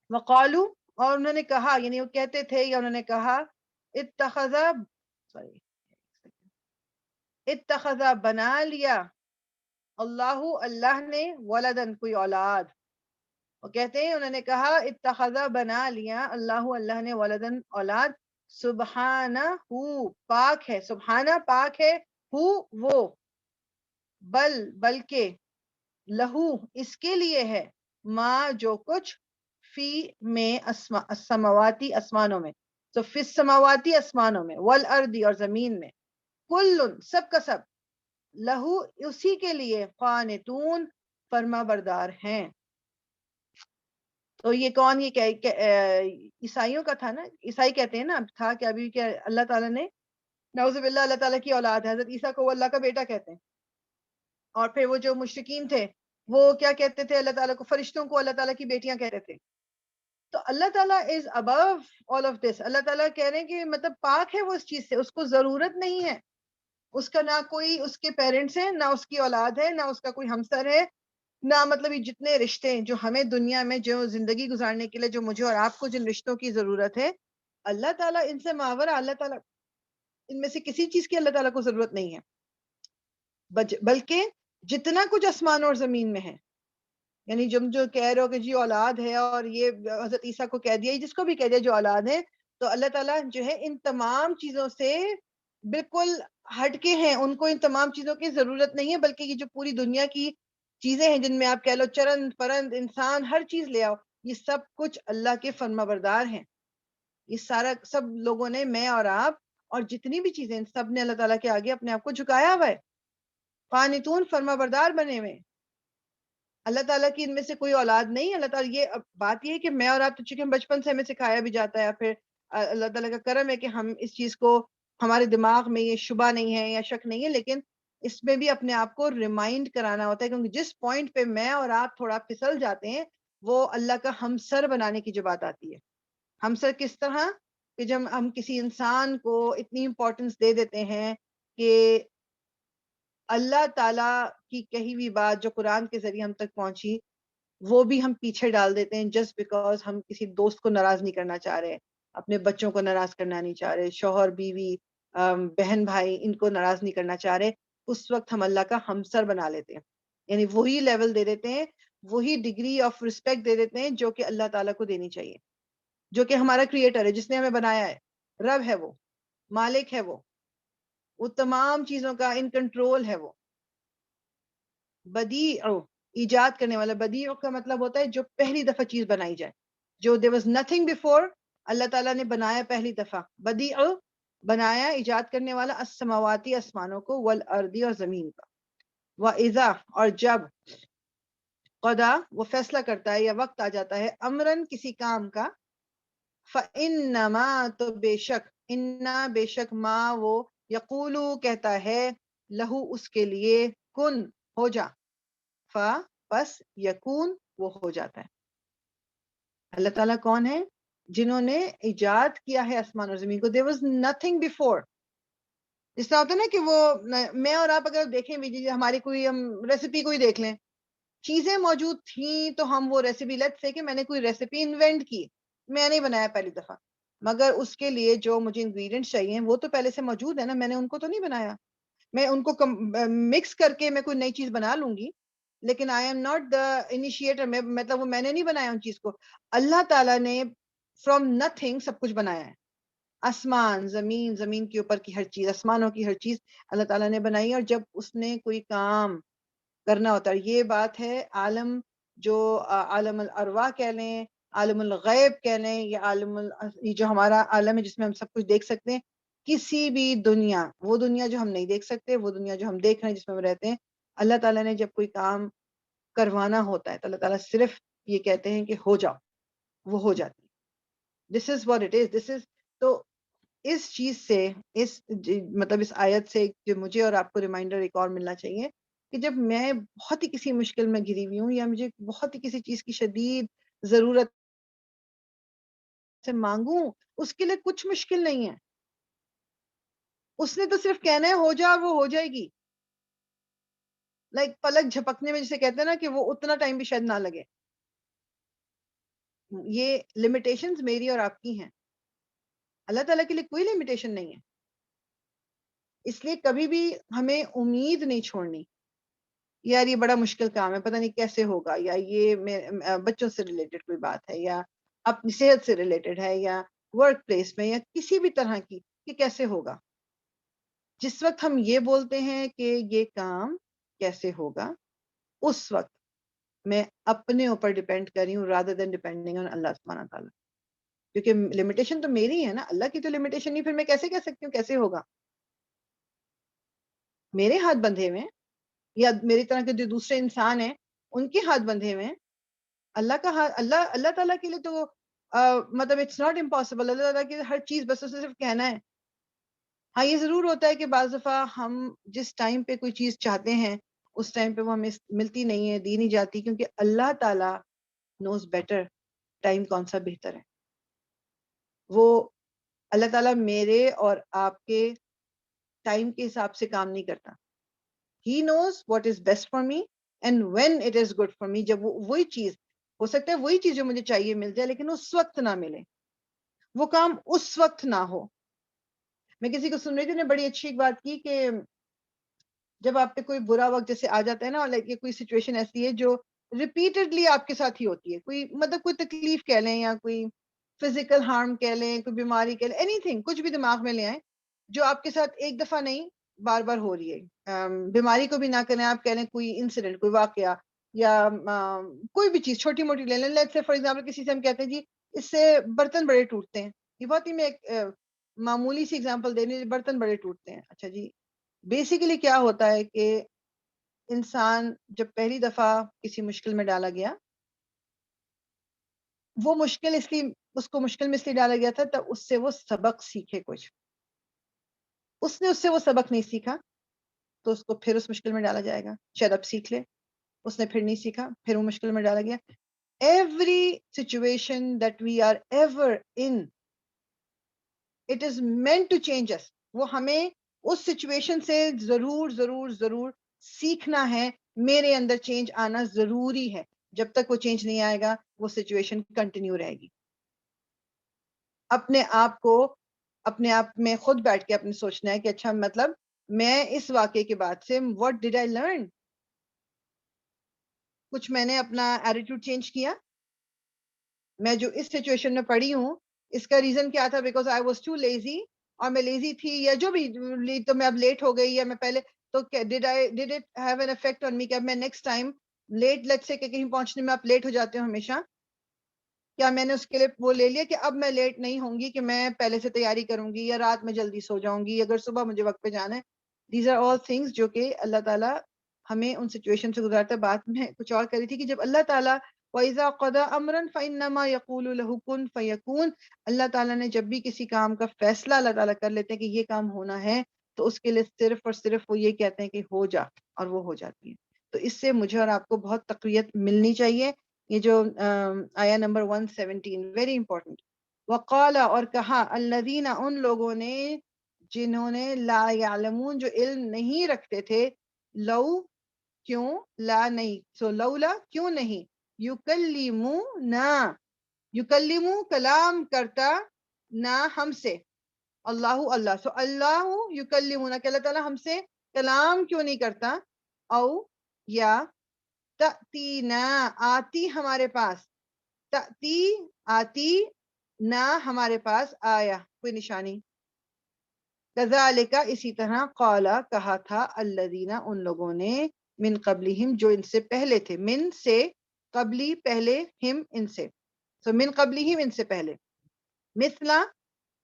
وقالو، اور انہوں نے کہا، یعنی وہ کہتے تھے یا انہوں نے کہا، اتخذا، سوری، اتخذا، بنا لیا، اللہ، اللہ نے، ولدن، کوئی اولاد. وہ کہتے ہیں انہوں نے کہا اتخذا، بنا لیا، اللہ، اللہ نے، ولدن، اولاد. سبحانہ، پاک ہے، سبحانہ پاک ہے، وہ، بلکہ، لہو، اس کے لیے ہے، ما، جو کچھ، فی، میں، السماواتی، آسمانوں میں، تو فی السماواتی، آسمانوں میں، والارض، اور زمین میں، کل، سب کا سب، لہو، اسی کے لیے، قانتون، فرما بردار ہیں. تو یہ کون، یہ عیسائیوں کا تھا نا. عیسائی کہتے ہیں نا، تھا کہ ابھی کیا اللہ تعالیٰ نے، نعوذ باللہ، اللہ تعالیٰ کی اولاد ہے، حضرت عیسیٰ کو وہ اللہ کا بیٹا کہتے ہیں. اور پھر وہ جو مشرکین تھے وہ کیا کہتے تھے اللہ تعالیٰ کو، فرشتوں کو اللہ تعالیٰ کی بیٹیاں کہتے تھے. تو اللہ تعالیٰ از ابو آل آف دس. اللہ تعالیٰ کہہ رہے ہیں کہ مطلب پاک ہے وہ اس چیز سے، اس کو ضرورت نہیں ہے، اس کا نہ کوئی اس کے پیرنٹس ہیں، نہ اس کی اولاد ہے، نہ اس کا کوئی ہمسر ہے، نہ مطلب یہ جتنے رشتے ہیں جو ہمیں دنیا میں جو زندگی گزارنے کے لیے، جو مجھے اور آپ کو جن رشتوں کی ضرورت ہے، اللہ تعالیٰ ان سے ماورا، اللہ تعالیٰ ان میں سے کسی چیز کی اللہ تعالیٰ کو ضرورت نہیں ہے. بلکہ جتنا کچھ آسمان اور زمین میں ہے، یعنی جو کہہ رہے ہو کہ جی اولاد ہے، اور یہ حضرت عیسیٰ کو کہہ دیا، جس کو بھی کہہ دیا جو اولاد ہے، تو اللہ تعالیٰ جو ہے ان تمام چیزوں سے بالکل ہٹ کے ہیں، ان کو ان تمام چیزوں کی ضرورت نہیں ہے. بلکہ یہ جو پوری دنیا کی چیزیں ہیں، جن میں آپ کہہ لو چرند پرند انسان، ہر چیز لے آؤ، یہ سب کچھ اللہ کے فرما بردار ہیں. یہ سارا سب لوگوں نے، میں اور آپ اور جتنی بھی چیزیں، سب نے اللہ تعالیٰ کے آگے اپنے آپ کو جھکایا ہوا ہے، قانتون، فرما بردار بنے ہوئے. اللہ تعالیٰ کی ان میں سے کوئی اولاد نہیں. اللہ تعالیٰ، یہ بات یہ ہے کہ میں اور آپ تو چونکہ ہم بچپن سے ہمیں سکھایا بھی جاتا ہے، پھر اللہ تعالیٰ کا کرم ہے کہ ہم اس چیز کو، ہمارے دماغ میں یہ شبہ نہیں ہے یا شک نہیں ہے، لیکن اس میں بھی اپنے آپ کو ریمائنڈ کرانا ہوتا ہے، کیونکہ جس پوائنٹ پہ میں اور آپ تھوڑا پھسل جاتے ہیں، وہ اللہ کا ہمسر بنانے کی جو بات آتی ہے. ہمسر کس طرح کہ جب ہم کسی انسان کو اتنی امپورٹنس دے دیتے ہیں کہ اللہ تعالیٰ کی کہی ہوئی بات جو قرآن کے ذریعے ہم تک پہنچی، وہ بھی ہم پیچھے ڈال دیتے ہیں، جسٹ بیکاز ہم کسی دوست کو ناراض نہیں کرنا چاہ رہے، اپنے بچوں کو ناراض کرنا نہیں چاہ رہے، شوہر بیوی، بہن بھائی، ان کو ناراض نہیں کرنا چاہ رہے. اس وقت ہم اللہ کا ہمسر بنا لیتے ہیں، یعنی وہی لیول دے دیتے ہیں، وہی ڈگری آف رسپیکٹ دے دیتے ہیں جو کہ اللہ تعالیٰ کو دینی چاہیے، جو کہ ہمارا کریٹر ہے، جس نے ہمیں بنایا ہے، رب ہے، وہ مالک ہے، وہ تمام چیزوں کا ان کنٹرول ہے. وہ بدیع، ایجاد کرنے والا. بدیع کا مطلب ہوتا ہے جو پہلی دفعہ چیز بنائی جائے، جو there was nothing before، اللہ تعالیٰ نے بنایا پہلی دفعہ. بدیع، بنایا، ایجاد کرنے والا. السماواتی، آسمانوں کو، والارضی، اور زمین کا. وَإِذَا، اور جب، قضا، وہ فیصلہ کرتا ہے یا وقت آ جاتا ہے، امرن، کسی کام کا، فَإِنَّمَا، تو بے شک، انا، بے شک، ما، وہ، یقولو، کہتا ہے، لہو، اس کے لیے، کن، ہو جا، پس، یکون، وہ ہو جاتا ہے. اللہ تعالیٰ کون ہے؟ جنہوں نے ایجاد کیا ہے آسمان اور زمین کو. there was nothing before. جس طرح ہوتا ہے نا کہ وہ، میں اور آپ اگر دیکھیں بھی، ہماری کوئی، ہم ریسیپی کوئی دیکھ لیں، چیزیں موجود تھیں تو ہم وہ ریسیپی، لیٹس سے کہ میں نے کوئی ریسیپی انوینٹ کی، میں نے بنایا پہلی دفعہ، مگر اس کے لیے جو مجھے انگریڈینٹس چاہیے وہ تو پہلے سے موجود ہے نا، میں نے ان کو تو نہیں بنایا. میں ان کو مکس کر کے میں کوئی نئی چیز بنا لوں گی، لیکن I am not the initiator. مطلب وہ میں نے نہیں بنایا ان چیز کو، اللہ تعالیٰ نے فرام نتھنگ سب کچھ بنایا ہے. آسمان، زمین، زمین کے اوپر کی ہر چیز، آسمانوں کی ہر چیز اللہ تعالیٰ نے بنائی. اور جب اس نے کوئی کام کرنا ہوتا ہے، یہ بات ہے عالم، جو عالم الارواح کہہ لیں، عالم الغیب کہہ لیں، یا یہ جو ہمارا عالم ہے جس میں ہم سب کچھ دیکھ سکتے ہیں، کسی بھی دنیا، وہ دنیا جو ہم نہیں دیکھ سکتے، وہ دنیا جو ہم دیکھ رہے ہیں جس میں ہم رہتے ہیں، اللہ تعالیٰ نے جب کوئی کام کروانا ہوتا ہے تو اللہ تعالیٰ صرف یہ کہتے ہیں کہ ہو جاؤ، وہ ہو جاتی. دس از واٹ اٹ از، دس از. تو اس چیز سے، مطلب اس آیت سے جو مجھے اور آپ کو ریمائنڈر ایک اور ملنا چاہیے کہ جب میں بہت ہی کسی مشکل میں گھری ہوئی ہوں، یا مجھے بہت ہی کسی چیز کی شدید ضرورت سے مانگوں، اس کے لیے کچھ مشکل نہیں ہے. اس نے تو صرف کہنا ہے ہو جا اور وہ ہو جائے گی. لائک پلک جھپکنے میں جسے کہتے ہیں نا کہ وہ اتنا ٹائم بھی شاید نہ لگے. یہ لمیٹیشنز میری اور آپ کی ہیں. اللہ تعالیٰ کے لیے کوئی لمیٹیشن نہیں ہے. اس لیے کبھی بھی ہمیں امید نہیں چھوڑنی یار یہ بڑا مشکل کام ہے، پتہ نہیں کیسے ہوگا، یا یہ بچوں سے ریلیٹڈ کوئی بات ہے، یا اپنی صحت سے ریلیٹڈ ہے، یا ورک پلیس میں، یا کسی بھی طرح کی کہ کیسے ہوگا. جس وقت ہم یہ بولتے ہیں کہ یہ کام کیسے ہوگا، اس وقت میں اپنے اوپر ڈیپینڈ کر رہی ہوں rather than depending on اللہ سبحانہ تعالیٰ. کیونکہ لمیٹیشن تو میری ہے نا، اللہ کی تو لمیٹیشن نہیں. پھر میں کیسے کہہ سکتی ہوں کیسے ہوگا؟ میرے ہاتھ بندھے ہوئے یا میری طرح کے جو دوسرے انسان ہیں ان کے ہاتھ بندھے ہوئے. اللہ کا ہاتھ، اللہ تعالیٰ کے لیے تو مطلب اٹس ناٹ امپاسبل. اللہ تعالیٰ کی ہر چیز بس اسے صرف کہنا ہے. ہاں یہ ضرور ہوتا ہے کہ بعض دفعہ ہم جس ٹائم پہ کوئی چیز چاہتے ہیں اس ٹائم پہ وہ ہمیں ملتی نہیں ہے، دی نہیں جاتی، کیونکہ اللہ تعالیٰ نوز بیٹر ٹائم کون سا بہتر ہے. وہ اللہ تعالیٰ میرے اور آپ کے ٹائم کے حساب سے کام نہیں کرتا. He knows what is best for me and when it is good for me. جب وہی چیز ہو سکتا ہے، وہی چیز جو مجھے چاہیے مل جائے لیکن اس وقت نہ ملے، وہ کام اس وقت نہ ہو. میں کسی کو سن رہی تھی، نے بڑی اچھی ایک بات کی کہ جب آپ پہ کوئی برا وقت جیسے آ جاتا ہے نا، لائک یہ کوئی سچویشن ایسی ہے جو ریپیٹڈلی آپ کے ساتھ ہی ہوتی ہے، کوئی مطلب کوئی تکلیف کہہ لیں یا کوئی فزیکل ہارم کہہ لیں، کوئی بیماری کہہ لیں، اینی تھنگ، کچھ بھی دماغ میں لے آئیں جو آپ کے ساتھ ایک دفعہ نہیں بار بار ہو رہی ہے. بیماری کو بھی نہ کریں، آپ کہہ لیں کوئی انسیڈنٹ، کوئی واقعہ، یا کوئی بھی چیز چھوٹی موٹی لے لیں. لیٹس سے فار ایگزامپل کسی سے ہم کہتے ہیں جی اس سے برتن بڑے ٹوٹتے ہیں. یہ بہت ہی میں ایک معمولی سی ایگزامپل دے رہی ہوں، برتن بڑے ٹوٹتے ہیں. اچھا جی، بیسیکلی کیا ہوتا ہے کہ انسان جب پہلی دفعہ کسی مشکل میں ڈالا گیا، وہ مشکل اس لیے اس کو مشکل میں اس لیے ڈالا گیا تھا تب اس سے وہ سبق سیکھے. کچھ اس نے اس سے وہ سبق نہیں سیکھا تو اس کو پھر اس مشکل میں ڈالا جائے گا. شاید اب سیکھ لے، اس نے پھر نہیں سیکھا، پھر وہ مشکل میں ڈالا گیا. Every situation that we are ever in, it is meant to change us. وہ ہمیں اس سچویشن سے ضرور ضرور ضرور سیکھنا ہے. میرے اندر چینج آنا ضروری ہے. جب تک وہ چینج نہیں آئے گا وہ سچویشن کنٹینیو رہے گی. اپنے آپ کو اپنے آپ میں خود بیٹھ کے اپنے سوچنا ہے کہ اچھا مطلب میں اس واقعے کے بعد سے what did I learn؟ کچھ میں نے اپنا ایٹیٹیوڈ چینج کیا. میں جو اس سچویشن میں پڑی ہوں اس کا ریزن کیا تھا؟ Because I was too lazy, اور میں لیزی تھی یا جو بھی، تو میں اب لیٹ ہو گئی یا میں پہلے تو did it have an effect on me کہ اب میں نیکسٹ ٹائم لیٹ لیٹ سے کہ کہیں پہنچنے میں آپ لیٹ ہو جاتے ہو ہمیشہ، کیا میں نے اس کے لیے وہ لے لیا کہ اب میں لیٹ نہیں ہوں گی، کہ میں پہلے سے تیاری کروں گی یا رات میں جلدی سو جاؤں گی اگر صبح مجھے وقت پہ جانا ہے. دیز آر آل تھنگس جو کہ اللہ تعالیٰ ہمیں ان سچویشن سے گزارتا ہے. بات میں کچھ اور کری تھی کہ جب اللہ تعالیٰ وَإِذَا قَضَى أَمْرًا فَإِنَّمَا يَقُولُ لَهُ كُن فَيَكُونُ، اللہ تعالیٰ نے جب بھی کسی کام کا فیصلہ اللہ تعالیٰ کر لیتے ہیں کہ یہ کام ہونا ہے تو اس کے لیے صرف اور صرف وہ یہ کہتے ہیں کہ ہو جا، اور وہ ہو جاتی ہے. تو اس سے مجھے اور آپ کو بہت تقویت ملنی چاہیے. یہ جو آیا نمبر 117 ویری امپورٹنٹ. وقال، اور کہا، الذین، ان لوگوں نے جنہوں نے لا یعلمون جو علم نہیں رکھتے تھے، لو کیوں، لا نہیں، سو لولا کیوں نہیں، یکلمونا، یکلمو کلام کرتا، نہ ہم سے، اللہ اللہ، سو اللہ یکلمونا کہ اللہ تعالیٰ ہم سے کلام کیوں نہیں کرتا، او یا تأتینا آتی ہمارے پاس، تأتی آتی نہ ہمارے پاس آیا کوئی نشانی. کذالک اسی طرح، قالا کہا تھا، الذین ان لوگوں نے، من قبلہم جو ان سے پہلے تھے، من سے، قبلی پہلے، ہم ان سے، سو من قبلہم ان سے پہلے، مثلا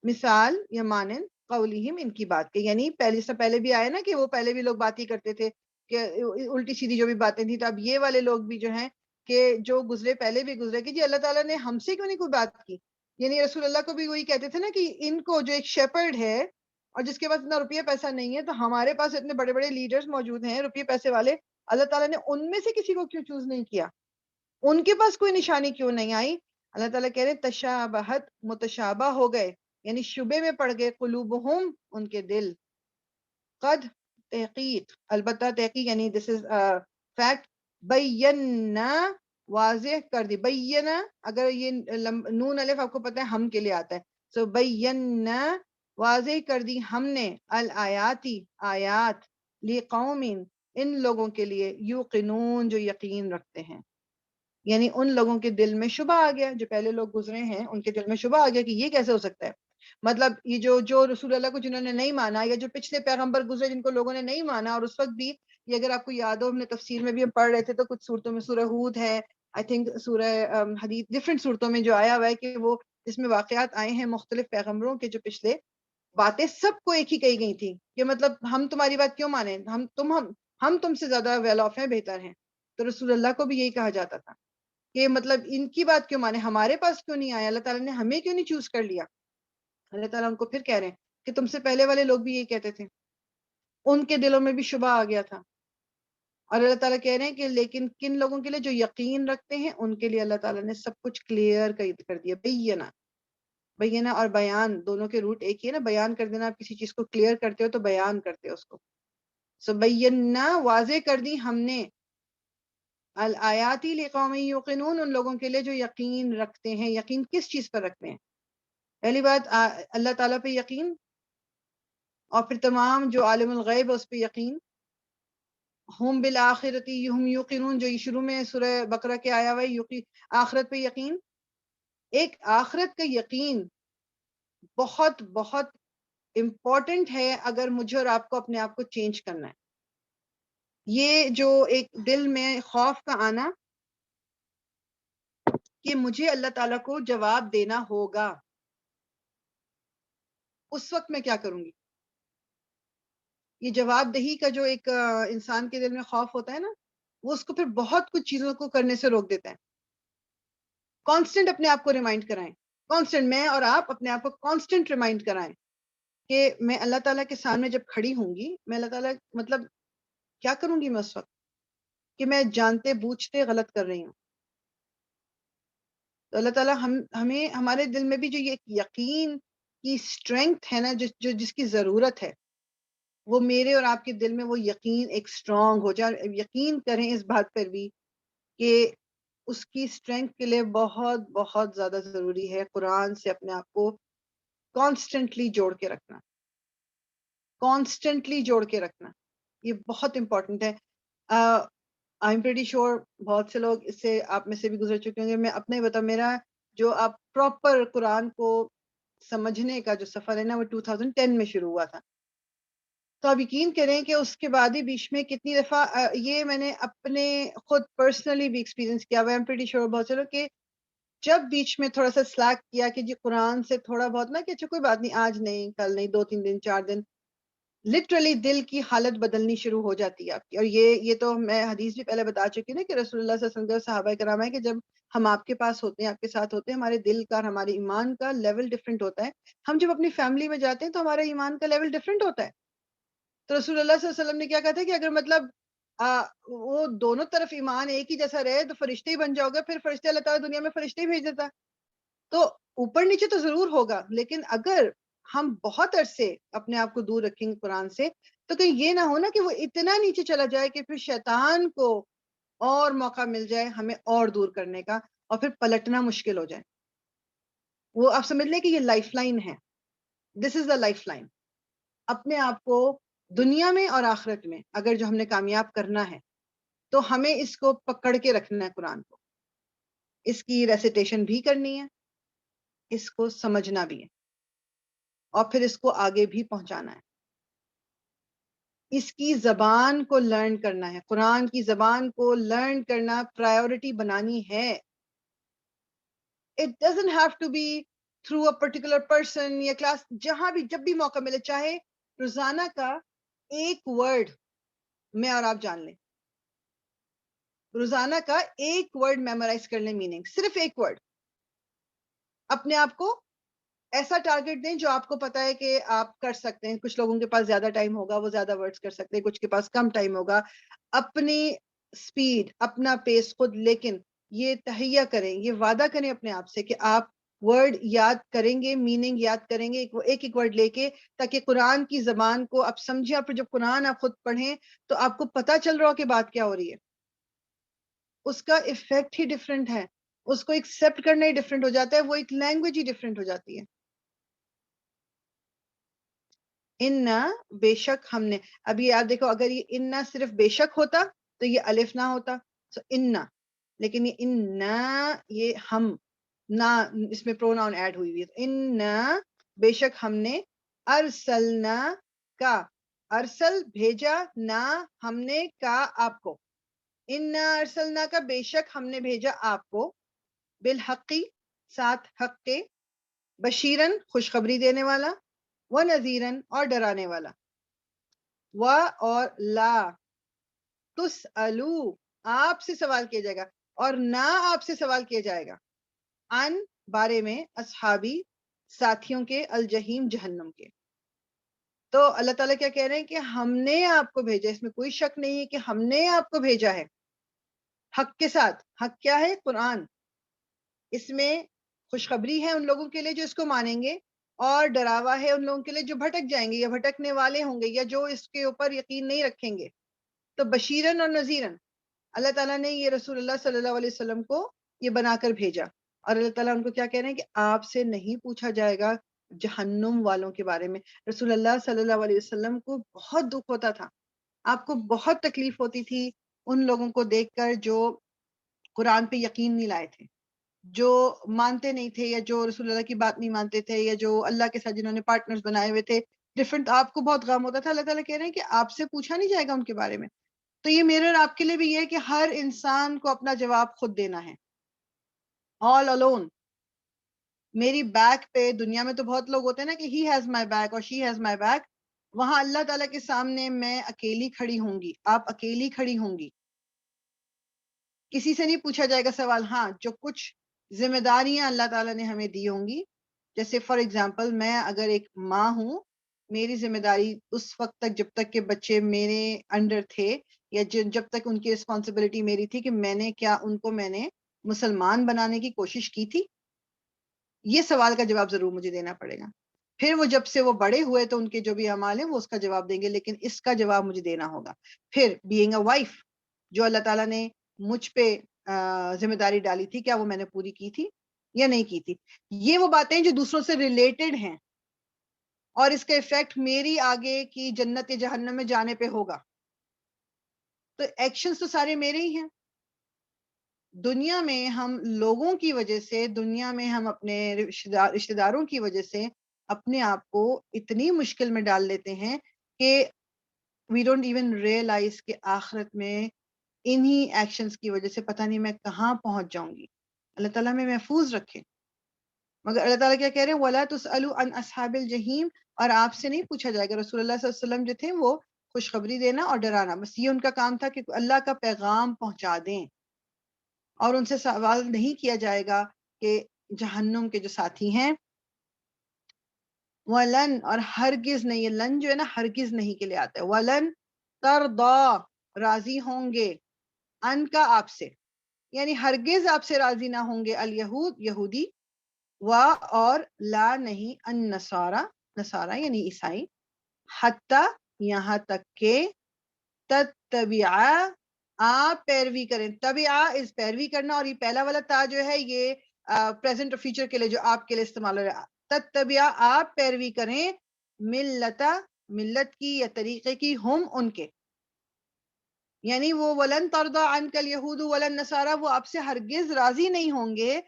مثال یا مانند، قولہم ان کی بات کے، یعنی پہلے سے پہلے بھی آئے نا کہ وہ پہلے بھی لوگ بات ہی کرتے تھے کہ الٹی سیدھی جو بھی باتیں تھیں، تو اب یہ والے لوگ بھی جو ہیں کہ جو گزرے پہلے بھی گزرے کہ جی اللہ تعالیٰ نے ہم سے کیوں نہیں کوئی بات کی. یعنی رسول اللہ کو بھی وہی کہتے تھے نا کہ ان کو جو ایک شیپرڈ ہے اور جس کے پاس اتنا روپیہ پیسہ نہیں ہے، تو ہمارے پاس اتنے بڑے بڑے لیڈرز موجود ہیں روپیے پیسے والے، اللہ تعالیٰ نے ان میں سے کسی کو کیوں چوز نہیں کیا؟ ان کے پاس کوئی نشانی کیوں نہیں آئی؟ اللہ تعالیٰ کہہ رہے ہیں تشابہت، متشابہ ہو گئے، یعنی شبے میں پڑ گئے، قلوبہم، ان کے دل، قد، تحقیق، البتہ تحقیق یعنی دس از فیکٹ، بینا، واضح کر دی، بینا، اگر یہ نون الف آپ کو پتہ ہے ہم کے لیے آتا ہے، سو بینا، واضح کر دی ہم نے، الآیاتی، آیات، لقوم، ان لوگوں کے لیے، یوقنون، جو یقین رکھتے ہیں، یعنی ان لوگوں کے دل میں شبہ آ گیا، جو پہلے لوگ گزرے ہیں ان کے دل میں شبہ آ گیا کہ یہ کیسے ہو سکتا ہے، مطلب یہ جو رسول اللہ کو جنہوں نے نہیں مانا، یا جو پچھلے پیغمبر گزرے جن کو لوگوں نے نہیں مانا، اور اس وقت بھی یہ اگر آپ کو یاد ہو، ہم نے تفسیر میں بھی ہم پڑھ رہے تھے، تو کچھ صورتوں میں سورہ ہود ہے، آئی تھنک سورہ حدید، ڈفرینٹ صورتوں میں جو آیا ہوا ہے کہ وہ جس میں واقعات آئے ہیں مختلف پیغمبروں کے جو پچھلے، باتیں سب کو ایک ہی کہی گئی تھی کہ مطلب ہم تمہاری بات کیوں مانیں، ہم تم سے زیادہ ویل آف ہیں، بہتر ہیں، تو رسول اللہ کو بھی یہی کہا جاتا تھا کہ مطلب ان کی بات کیوں مانے، ہمارے پاس کیوں نہیں آیا، اللہ تعالیٰ نے ہمیں کیوں نہیں چوز کر لیا۔ اللہ تعالیٰ ان کو پھر کہہ رہے ہیں کہ تم سے پہلے والے لوگ بھی یہی کہتے تھے، ان کے دلوں میں بھی شبہ آ گیا تھا، اور اللہ تعالیٰ کہہ رہے ہیں کہ لیکن کن لوگوں کے لیے، جو یقین رکھتے ہیں ان کے لیے اللہ تعالیٰ نے سب کچھ کلیئر کر دیا، بینا، بینا اور بیان دونوں کے روٹ ایک ہی ہے نا، بیان کر دینا، آپ کسی چیز کو کلیئر کرتے ہو تو بیان کرتے ہو اس کو، سو بینا، واضح کر دی ہم نے، الآیاتی لقوم یوقنون، ان لوگوں کے لیے جو یقین رکھتے ہیں، یقین کس چیز پر رکھتے ہیں، پہلی بات اللہ تعالیٰ پہ یقین، اور پھر تمام جو عالم الغیب ہے اس پہ یقین، ہم بالآخرتی ہم یوقنون، جو یہ شروع میں سورہ بقرہ کے آیا ہوا ہے، آخرت پہ یقین، ایک آخرت کا یقین بہت بہت امپورٹنٹ ہے اگر مجھے اور آپ کو اپنے آپ کو چینج کرنا ہے۔ یہ جو ایک دل میں خوف کا آنا کہ مجھے اللہ تعالیٰ کو جواب دینا ہوگا، اس وقت میں کیا کروں گی، یہ جواب دہی کا جو ایک انسان کے دل میں خوف ہوتا ہے نا، وہ اس کو پھر بہت کچھ چیزوں کو کرنے سے روک دیتا ہے۔ کانسٹنٹ اپنے آپ کو ریمائنڈ کرائیں، کانسٹنٹ، میں اور آپ اپنے آپ کو کانسٹنٹ ریمائنڈ کرائیں کہ میں اللہ تعالیٰ کے سامنے جب کھڑی ہوں گی، میں اللہ تعالیٰ مطلب کیا کروں گی میں اس وقت، کہ میں جانتے بوجھتے غلط کر رہی ہوں، تو اللہ تعالیٰ ہمیں ہمارے دل میں بھی جو یہ یقین کی اسٹرینگتھ ہے نا، جس کی ضرورت ہے، وہ میرے اور آپ کے دل میں وہ یقین ایک اسٹرانگ ہو جائے، یقین کریں اس بات پر بھی کہ اس کی اسٹرینگتھ کے لیے بہت بہت زیادہ ضروری ہے قرآن سے اپنے آپ کو کانسٹنٹلی جوڑ کے رکھنا، کانسٹنٹلی جوڑ کے رکھنا، یہ بہت امپورٹنٹ ہے۔ آئی ایم پریٹی شیور بہت سے لوگ اس سے آپ میں سے بھی گزر چکے ہوں گے، میں اپنا ہی بتا، میرا جو آپ پراپر قرآن کو سمجھنے کا جو سفر ہے نا، وہ 2010 میں شروع ہوا تھا، تو آپ یقین کریں کہ اس کے بعد ہی بیچ میں کتنی دفعہ یہ میں نے اپنے خود پرسنلی بھی ایکسپیرینس کیا ہوا ہے، پریٹی شیور بہت سے لوگ کہ جب بیچ میں تھوڑا سا سلیک کیا کہ جی قرآن سے تھوڑا بہت نا، کہ اچھا کوئی بات نہیں، آج نہیں، کل نہیں، 2-3 دن، 4 دن، لٹرلی دل کی حالت بدلنی شروع ہو جاتی ہے آپ کی، اور یہ تو میں حدیث بھی پہلے بتا چکی نا کہ رسول اللہ صلی اللہ علیہ وسلم کے صحابہ کرام ہے کہ جب ہم آپ کے پاس ہوتے ہیں، آپ کے ساتھ ہوتے ہیں، ہمارے دل کا اور ہمارے ایمان کا لیول ڈفرینٹ ہوتا ہے، ہم جب اپنی فیملی میں جاتے ہیں تو ہمارا ایمان کا لیول ڈفرینٹ ہوتا ہے، تو رسول اللہ صلی اللہ علیہ وسلم نے کیا کہا تھا کہ اگر مطلب وہ دونوں طرف ایمان ایک ہی جیسا رہے تو فرشتے ہی بن جاؤ گے، پھر فرشتے اللہ تعالیٰ دنیا میں فرشتے ہی بھیج دیتا، تو اوپر نیچے تو ضرور ہوگا، لیکن اگر ہم بہت عرصے اپنے آپ کو دور رکھیں گے قرآن سے، تو کہیں یہ نہ ہو نا کہ وہ اتنا نیچے چلا جائے کہ پھر شیطان کو اور موقع مل جائے ہمیں اور دور کرنے کا، اور پھر پلٹنا مشکل ہو جائے۔ وہ آپ سمجھ لیں کہ یہ لائف لائن ہے، دس از دا لائف لائن، اپنے آپ کو دنیا میں اور آخرت میں اگر جو ہم نے کامیاب کرنا ہے تو ہمیں اس کو پکڑ کے رکھنا ہے، قرآن کو، اس کی ریسیٹیشن بھی کرنی ہے، اس کو سمجھنا بھی ہے، اور پھر اس کو آگے بھی پہنچانا ہے، اس کی زبان کو لرن کرنا ہے، قرآن کی زبان کو لرن کرنا پرائیورٹی بنانی ہے۔ It doesn't have to be through a particular person یا کلاس، جہاں بھی جب بھی موقع ملے، چاہے روزانہ کا ایک ورڈ میں اور آپ جان لیں، روزانہ کا ایک ورڈ میمورائز کر لیں، میننگ صرف ایک ورڈ، اپنے آپ کو ایسا ٹارگٹ دیں جو آپ کو پتا ہے کہ آپ کر سکتے ہیں، کچھ لوگوں کے پاس زیادہ ٹائم ہوگا، وہ زیادہ ورڈز کر سکتے ہیں، کچھ کے پاس کم ٹائم ہوگا، اپنی سپیڈ، اپنا پیس خود، لیکن یہ تہیہ کریں، یہ وعدہ کریں اپنے آپ سے کہ آپ ورڈ یاد کریں گے، میننگ یاد کریں گے ایک ایک ورڈ لے کے، تاکہ قرآن کی زبان کو آپ سمجھیں، اور پھر جب قرآن آپ خود پڑھیں تو آپ کو پتہ چل رہا ہو کہ بات کیا ہو رہی ہے. اس کا ایفیکٹ ہی ڈفرینٹ ہے، اس کو ایکسیپٹ کرنا ہی ڈفرینٹ ہو جاتا ہے، وہ ایک لینگویج ہی ڈفرینٹ ہو جاتی ہے. انا بے شک ہم نے، ابھی آپ دیکھو اگر یہ انا صرف بے شک ہوتا تو یہ الف نہ ہوتا، سو انا، لیکن یہ انا یہ ہم نہ، اس میں پروناؤن ایڈ ہوئی ہوئی ہے. انا بے شک ہم نے، ارسلنا کا، ارسل بھیجا، نہ ہم نے، کا آپ کو، انا ارسلنا کا بے شک ہم نے بھیجا آپ کو، بالحقی ساتھ حق کے، بشیرن خوشخبری دینے والا، ونذیرن اور ڈرانے والا، و اور لا تسألو آپ سے سوال کیا جائے گا، اور نہ آپ سے سوال کیا جائے گا، ان بارے میں، اصحابی ساتھیوں کے، الجحیم جہنم کے. تو اللہ تعالیٰ کیا کہہ رہے ہیں کہ ہم نے آپ کو بھیجا، اس میں کوئی شک نہیں ہے کہ ہم نے آپ کو بھیجا ہے حق کے ساتھ. حق کیا ہے؟ قرآن. اس میں خوشخبری ہے ان لوگوں کے لیے جو اس کو مانیں گے، اور ڈراوا ہے ان لوگوں کے لیے جو بھٹک جائیں گے یا بھٹکنے والے ہوں گے یا جو اس کے اوپر یقین نہیں رکھیں گے. تو بشیرن اور نذیرن اللہ تعالیٰ نے یہ رسول اللہ صلی اللہ علیہ وسلم کو یہ بنا کر بھیجا. اور اللہ تعالیٰ ان کو کیا کہہ رہے ہیں کہ آپ سے نہیں پوچھا جائے گا جہنم والوں کے بارے میں. رسول اللہ صلی اللہ علیہ وسلم کو بہت دکھ ہوتا تھا، آپ کو بہت تکلیف ہوتی تھی ان لوگوں کو دیکھ کر جو قرآن پہ یقین نہیں لائے تھے، جو مانتے نہیں تھے، یا جو رسول اللہ کی بات نہیں مانتے تھے، یا جو اللہ کے ساتھ جنہوں نے پارٹنرز بنائے ہوئے تھے ڈفرنٹ. آپ کو بہت غم ہوتا تھا. اللہ تعالیٰ کہہ رہے ہیں کہ آپ سے پوچھا نہیں جائے گا ان کے بارے میں. تو یہ میرر آپ کے لیے بھی یہ ہے کہ ہر انسان کو اپنا جواب خود دینا ہے. آل alone. میری بیک پہ، دنیا میں تو بہت لوگ ہوتے ہیں نا کہ ہی ہیز مائی بیک اور شی ہیز مائی بیک، وہاں اللہ تعالیٰ کے سامنے میں اکیلی کھڑی ہوں گی، آپ اکیلی کھڑی ہوں گی، کسی سے نہیں پوچھا جائے گا سوال. ہاں جو کچھ ذمہ داریاں اللہ تعالیٰ نے ہمیں دی ہوں گی، جیسے فار ایگزامپل میں اگر ایک ماں ہوں، میری ذمہ داری اس وقت تک جب تک کہ بچے میرے انڈر تھے، یا جب تک ان کی رسپانسبلٹی میری تھی کہ میں نے کیا ان کو میں نے مسلمان بنانے کی کوشش کی تھی، یہ سوال کا جواب ضرور مجھے دینا پڑے گا. پھر وہ جب سے وہ بڑے ہوئے تو ان کے جو بھی اعمال ہیں وہ اس کا جواب دیں گے، لیکن اس کا جواب مجھے دینا ہوگا. پھر بینگ اے وائف، جو اللہ تعالیٰ نے مجھ پہ ذمہ داری ڈالی تھی، کیا وہ میں نے پوری کی تھی یا نہیں کی تھی. یہ وہ باتیں جو دوسروں سے ریلیٹڈ ہیں، اور اس کا ایفیکٹ میری آگے کی جنت یا جہنم میں جانے پہ ہوگا. تو ایکشنز تو سارے میرے ہی ہیں. دنیا میں ہم لوگوں کی وجہ سے، دنیا میں ہم اپنے رشتہ داروں کی وجہ سے اپنے آپ کو اتنی مشکل میں ڈال لیتے ہیں کہ وی ڈونٹ ایون ریئلائز کہ آخرت میں انہی ایکشنز کی وجہ سے پتہ نہیں میں کہاں پہنچ جاؤں گی. اللہ تعالیٰ میں محفوظ رکھے. مگر اللہ تعالیٰ کیا کہہ رہے ہیں؟ وَلَا تُسْأَلُوا عَنْ أَصْحَابِ الْجَحِيمِ، اور آپ سے نہیں پوچھا جائے گا. رسول اللہ صلی اللہ علیہ وسلم جو تھے وہ خوشخبری دینا اور ڈرانا، بس یہ ان کا کام تھا کہ اللہ کا پیغام پہنچا دیں، اور ان سے سوال نہیں کیا جائے گا کہ جہنم کے جو ساتھی ہیں. وَلَن، اور ہرگز نہیں، یہ لن جو ہے نا ہرگز نہیں کے لیے آتا ہے. وَلَن تَرْضَى، راضی ہوں گے، ان کا آپ سے، یعنی ہرگز آپ سے راضی نہ ہوں گے، الیہود یہودی، و اور لا نہیں، النصارى نصارہ یعنی عیسائی، حتی یہاں تک کہ تتبع آپ پیروی کریں. تبعہ از پیروی کرنا، اور یہ پہلا والا تا جو ہے یہ پریزنٹ اور فیوچر کے لیے جو آپ کے لیے استعمال ہو رہا ہے. تتبع آپ پیروی کریں، ملتا ملت کی یا طریقے کی، ہم ان کے، یعنی وہ ولن ترضى عنك اليهود ولا النصارى، وہ آپ سے ہرگز راضی نہیں ہوں گے.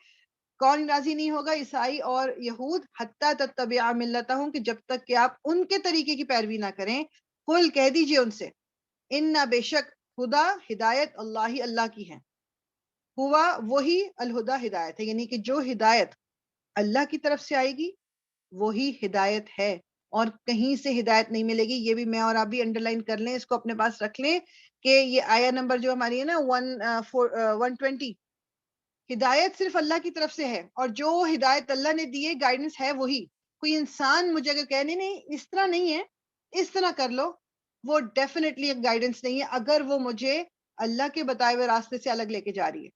کون راضی نہیں ہوگا؟ عیسائی اور یہود. حتی تتبع ملتہم، کہ جب تک کہ آپ ان کے طریقے کی پیروی نہ کریں. قل، کہہ دیجئے ان سے، ان بے شک، ہدا ہدایت، اللہ اللہ کی ہے، ہوا وہی، الہدا ہدایت ہے، یعنی کہ جو ہدایت اللہ کی طرف سے آئے گی وہی ہدایت ہے، اور کہیں سے ہدایت نہیں ملے گی. یہ بھی میں اور آپ بھی انڈر لائن کر لیں، اس کو اپنے پاس رکھ لیں کہ یہ آیا نمبر جو ہماری ہے نا 120، ہدایت صرف اللہ کی طرف سے ہے، اور جو ہدایت اللہ نے دی ہے، گائیڈنس ہے وہی. کوئی انسان مجھے اگر کہنے نہیں اس طرح نہیں ہے، اس طرح کر لو، وہ ڈیفینیٹلی ایک گائیڈنس نہیں ہے، اگر وہ مجھے اللہ کے بتائے ہوئے راستے سے الگ لے کے جا رہی ہے.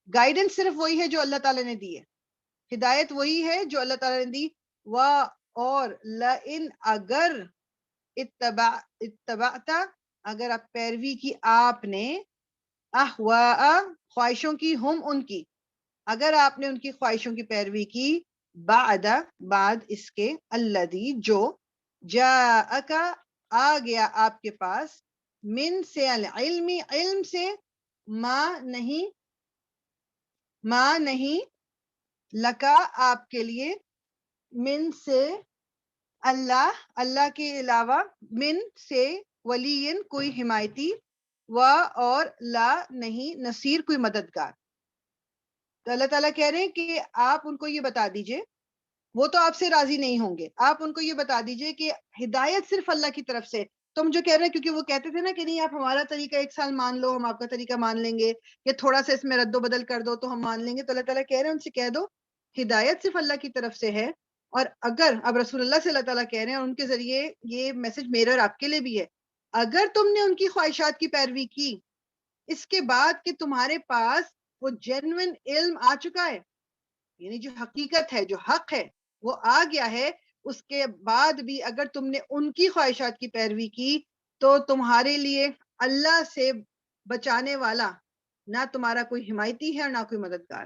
گائیڈنس صرف وہی ہے جو اللہ تعالیٰ نے دی ہے، ہدایت وہی ہے جو اللہ تعالیٰ نے دی. اور لئن اگر اتبعت اگر آپ پیروی کی آپ نے احواء خواہشوں کی ہم ان کی، اگر آپ نے ان کی خواہشوں کی پیروی کی بعد اس کے الذی جو جاءک آ گیا آپ کے پاس من سے العلم علم سے ما نہیں لکا آپ کے لیے من سے اللہ کے علاوہ من سے ولی کوئی حمایتی اور لا نہیں نصیر کوئی مددگار. تو اللہ تعالیٰ کہہ رہے ہیں کہ آپ ان کو یہ بتا دیجئے، وہ تو آپ سے راضی نہیں ہوں گے، آپ ان کو یہ بتا دیجئے کہ ہدایت صرف اللہ کی طرف سے. تم جو کہہ رہے ہیں، کیونکہ وہ کہتے تھے نا کہ نہیں آپ ہمارا طریقہ ایک سال مان لو، ہم آپ کا طریقہ مان لیں گے، یا تھوڑا سا اس میں رد و بدل کر دو تو ہم مان لیں گے. تو اللہ تعالیٰ کہہ رہے ہیں ان سے کہہ دو ہدایت صرف اللہ کی طرف سے ہے. اور اگر اب رسول اللہ سے اللہ تعالیٰ کہہ رہے ہیں، اور ان کے ذریعے یہ میسج میرے اور آپ کے لیے بھی ہے، اگر تم نے ان کی خواہشات کی پیروی کی اس کے بعد کہ تمہارے پاس وہ جینوئن علم آ چکا ہے، یعنی جو حقیقت ہے، جو حق ہے وہ آ گیا ہے، اس کے بعد بھی اگر تم نے ان کی خواہشات کی پیروی کی تو تمہارے لیے اللہ سے بچانے والا نہ تمہارا کوئی حمایتی ہے اور نہ کوئی مددگار.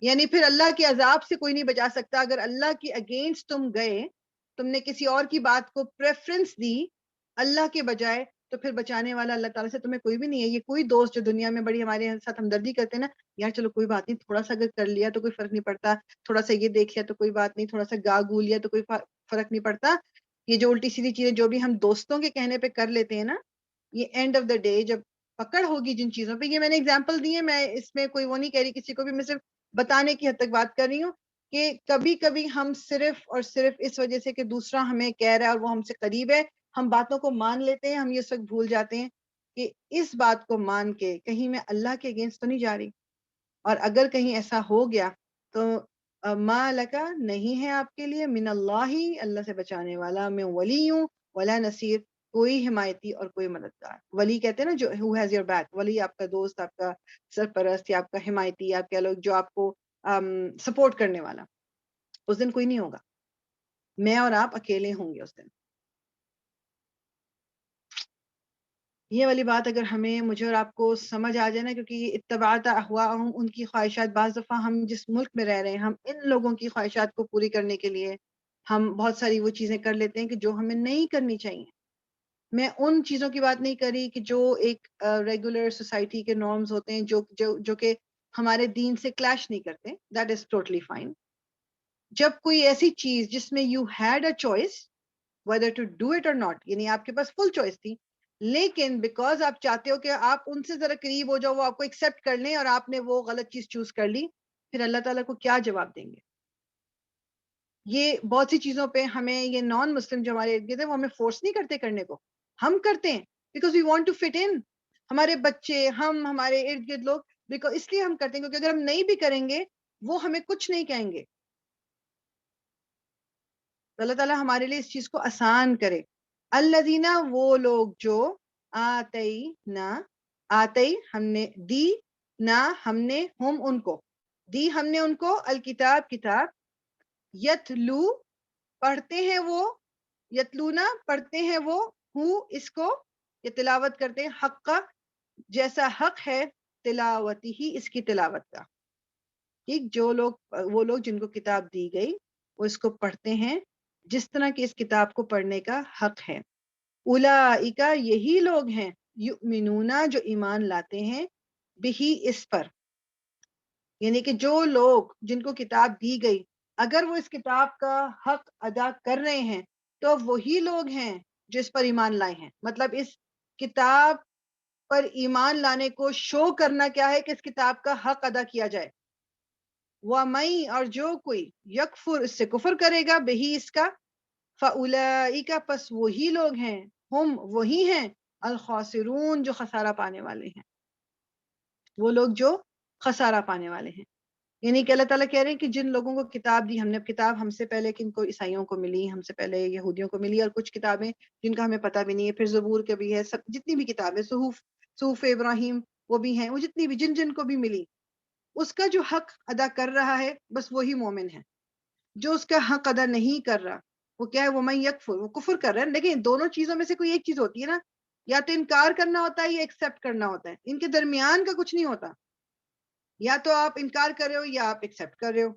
یعنی پھر اللہ کے عذاب سے کوئی نہیں بچا سکتا. اگر اللہ کے اگینسٹ تم گئے، تم نے کسی اور کی بات کو پریفرنس دی اللہ کے بجائے، تو پھر بچانے والا اللہ تعالیٰ سے تمہیں کوئی بھی نہیں ہے. یہ کوئی دوست جو دنیا میں بڑی ہمارے ساتھ ہمدردی کرتے ہیں نا، یار چلو کوئی بات نہیں، تھوڑا سا اگر کر لیا تو کوئی فرق نہیں پڑتا، تھوڑا سا یہ دیکھ لیا تو کوئی بات نہیں، تھوڑا سا گا گو لیا تو کوئی فرق نہیں پڑتا. یہ جو الٹی سیدھی چیزیں جو بھی ہم دوستوں کے کہنے پہ کر لیتے ہیں نا، یہ اینڈ آف دا ڈے جب پکڑ ہوگی جن چیزوں پہ، یہ میں نے اگزامپل دی ہے، میں اس میں کوئی وہ نہیں کہہ رہی کسی کو بھی، میں صرف بتانے کی حد تک بات کر رہی ہوں کہ کبھی کبھی ہم صرف اور صرف اس وجہ سے کہ دوسرا ہمیں کہہ رہا ہے اور وہ ہم سے قریب ہے، ہم باتوں کو مان لیتے ہیں. ہم یہ سب بھول جاتے ہیں کہ اس بات کو مان کے کہیں میں اللہ کے اگینسٹ تو نہیں جا رہی. اور اگر کہیں ایسا ہو گیا تو ما لکا نہیں ہے آپ کے لیے من اللہ سے بچانے والا، میں ولی ہوں ولا نصیر کوئی حمایتی اور کوئی مددگار. ولی کہتے ہیں نا جو who has your back، ولی آپ کا دوست، آپ کا سرپرست یا آپ کا حمایتی، آپ کہہ لو جو آپ کو سپورٹ کرنے والا، اس دن کوئی نہیں ہوگا. میں اور آپ اکیلے ہوں گے اس دن. یہ والی بات اگر ہمیں مجھے اور آپ کو سمجھ آ جائے نا، کیونکہ اتباعت احواءہم ان کی خواہشات، بعض دفعہ ہم جس ملک میں رہ رہے ہیں ہم ان لوگوں کی خواہشات کو پوری کرنے کے لیے ہم بہت ساری وہ چیزیں کر لیتے ہیں کہ جو ہمیں نہیں کرنی چاہیے. میں ان چیزوں کی بات نہیں کر رہی کہ جو ایک ریگولر سوسائٹی کے نارمز ہوتے ہیں جو کہ ہمارے دین سے کلیش نہیں کرتے، دیٹ از ٹوٹلی فائن. جب کوئی ایسی چیز جس میں you had a choice whether to do it or not، یعنی آپ کے پاس فل چوائس تھی، لیکن بیکاز آپ چاہتے ہو کہ آپ ان سے ذرا قریب ہو جاؤ، وہ آپ کو ایکسیپٹ کر لیں، اور آپ نے وہ غلط چیز چوز کر لی، پھر اللہ تعالیٰ کو کیا جواب دیں گے؟ یہ بہت سی چیزوں پہ ہمیں یہ نان مسلم جو ہمارے ارد گرد ہیں وہ ہمیں فورس نہیں کرتے کرنے کو، ہم کرتے ہیں because we want to fit in. ہمارے بچے، ہم، ہمارے ارد گرد لوگ، بیکاز اس لیے ہم کرتے ہیں کیونکہ اگر ہم نہیں بھی کریں گے وہ ہمیں کچھ نہیں کہیں گے. اللہ تعالیٰ ہمارے لیے اس چیز کو آسان کرے. الذین وہ لوگ جو آتی ہم نے دی، نہ ہم نے ہم ان کو دی، ہم نے ان کو الکتاب کتاب، یتلو پڑھتے ہیں وہ، یتلونا پڑھتے ہیں وہ، اس کو یہ تلاوت کرتے ہیں، حق کا جیسا حق ہے تلاوتی ہی اس کی تلاوت کا. ٹھیک، وہ لوگ جن کو کتاب دی گئی وہ اس کو پڑھتے ہیں جس طرح کی اس کتاب کو پڑھنے کا حق ہے. اولئک یہی لوگ ہیں یؤمنون جو ایمان لاتے ہیں بہی اس پر، یعنی کہ جو لوگ جن کو کتاب دی گئی اگر وہ اس کتاب کا حق ادا کر رہے ہیں تو وہی لوگ ہیں جو اس پر ایمان لائے ہیں. مطلب اس کتاب پر ایمان لانے کو شو کرنا کیا ہے کہ اس کتاب کا حق ادا کیا جائے. وَمَن اور جو کوئی یکفر اس سے کفر کرے گا بہی اس کا، فَأُولَئِکَ پس وہی لوگ ہیں، ہم وہی ہیں، الخاسرون جو خسارہ پانے والے ہیں، وہ لوگ جو خسارہ پانے والے ہیں. یعنی کہ اللہ تعالیٰ کہہ رہے ہیں کہ جن لوگوں کو کتاب دی، ہم نے کتاب ہم سے پہلے کن کو عیسائیوں کو ملی، ہم سے پہلے یہودیوں کو ملی، اور کچھ کتابیں جن کا ہمیں پتہ بھی نہیں ہے، پھر زبور کے بھی ہے، سب جتنی بھی کتابیں، صحف ابراہیم وہ بھی ہیں، وہ جتنی بھی جن کو بھی ملی، اس کا جو حق ادا کر رہا ہے بس وہی مومن ہے. جو اس کا حق ادا نہیں کر رہا وہ کیا ہے، وہ میں یکفر، وہ کفر کر رہا ہے. لیکن دونوں چیزوں میں سے کوئی ایک چیز ہوتی ہے نا، یا تو انکار کرنا ہوتا ہے یا ایکسپٹ کرنا ہوتا ہے. ان کے درمیان کا کچھ نہیں ہوتا. یا تو آپ انکار کر رہے ہو یا آپ ایکسپٹ کر رہے ہو.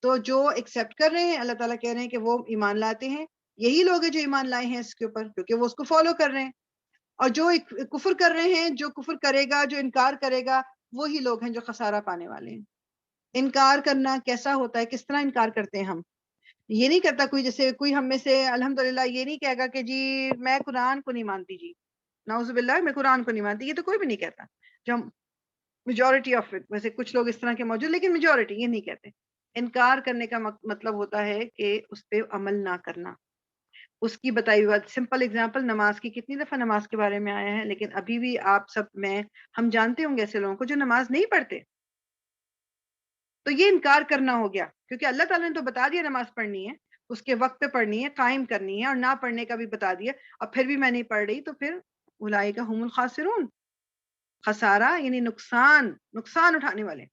تو جو ایکسپٹ کر رہے ہیں اللہ تعالیٰ کہہ رہے ہیں کہ وہ ایمان لاتے ہیں، یہی لوگ ہیں جو ایمان لائے ہیں اس کے اوپر، کیونکہ وہ اس کو فالو کر رہے ہیں. اور جو کفر کر رہے ہیں، جو کفر کرے گا، جو انکار کرے گا، وہی لوگ ہیں جو خسارہ پانے والے ہیں. انکار کرنا کیسا ہوتا ہے، کس طرح انکار کرتے ہیں ہم؟ یہ نہیں کرتا کوئی، جیسے کوئی ہم میں سے الحمدللہ یہ نہیں کہے گا کہ جی میں قرآن کو نہیں مانتی، جی نعوذ باللہ میں قرآن کو نہیں مانتی. یہ تو کوئی بھی نہیں کہتا. جو میجورٹی آف اٹ، ویسے کچھ لوگ اس طرح کے موجود، لیکن میجورٹی یہ نہیں کہتے. انکار کرنے کا مطلب ہوتا ہے کہ اس پہ عمل نہ کرنا. اس کی بتائی ہوئی بات، سمپل اگزامپل نماز کی، کتنی دفعہ نماز کے بارے میں آیا ہے، لیکن ابھی بھی آپ سب ہم جانتے ہوں گے ایسے لوگوں کو جو نماز نہیں پڑھتے. تو یہ انکار کرنا ہو گیا، کیونکہ اللہ تعالیٰ نے تو بتا دیا نماز پڑھنی ہے، اس کے وقت پہ پڑھنی ہے، قائم کرنی ہے، اور نہ پڑھنے کا بھی بتا دیا. اور پھر بھی میں نہیں پڑھ رہی، تو پھر اولئک هم الخاسرون، خسارہ یعنی نقصان اٹھانے والے.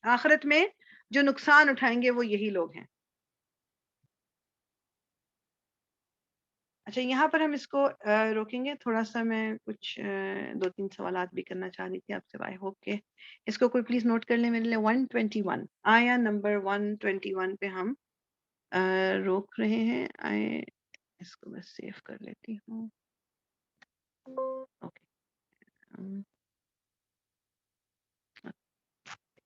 آخرت میں جو نقصان اٹھائیں گے وہ یہی لوگ ہیں. اچھا یہاں پر ہم اس کو روکیں گے تھوڑا سا. میں کچھ 2-3 سوالات بھی کرنا چاہ رہی تھی آپ سے. آئی ہوپ کہ اس کو کوئی پلیز نوٹ کر لیں میرے لیے. 121 آیا نمبر 121 پہ ہم روک رہے ہیں. اس کو میں سیو کر لیتی ہوں. اوکے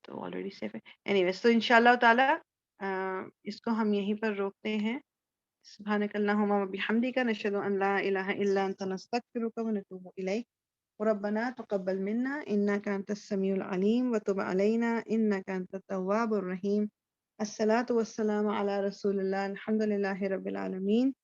تو آلریڈی سیو ہے. اینی ویز تو انشاءاللہ تعالی اس کو ہم یہیں پر روکتے ہیں. سبحانك اللهم وبحمدك نشهد أن لا إله إلا أنت نستغفرك ونتوب إليك وربنا تقبل منا إنك أنت السميع العليم وتب علينا إنك أنت التواب الرحيم. الصلاة والسلام على رسول الله. الحمد لله رب العالمين.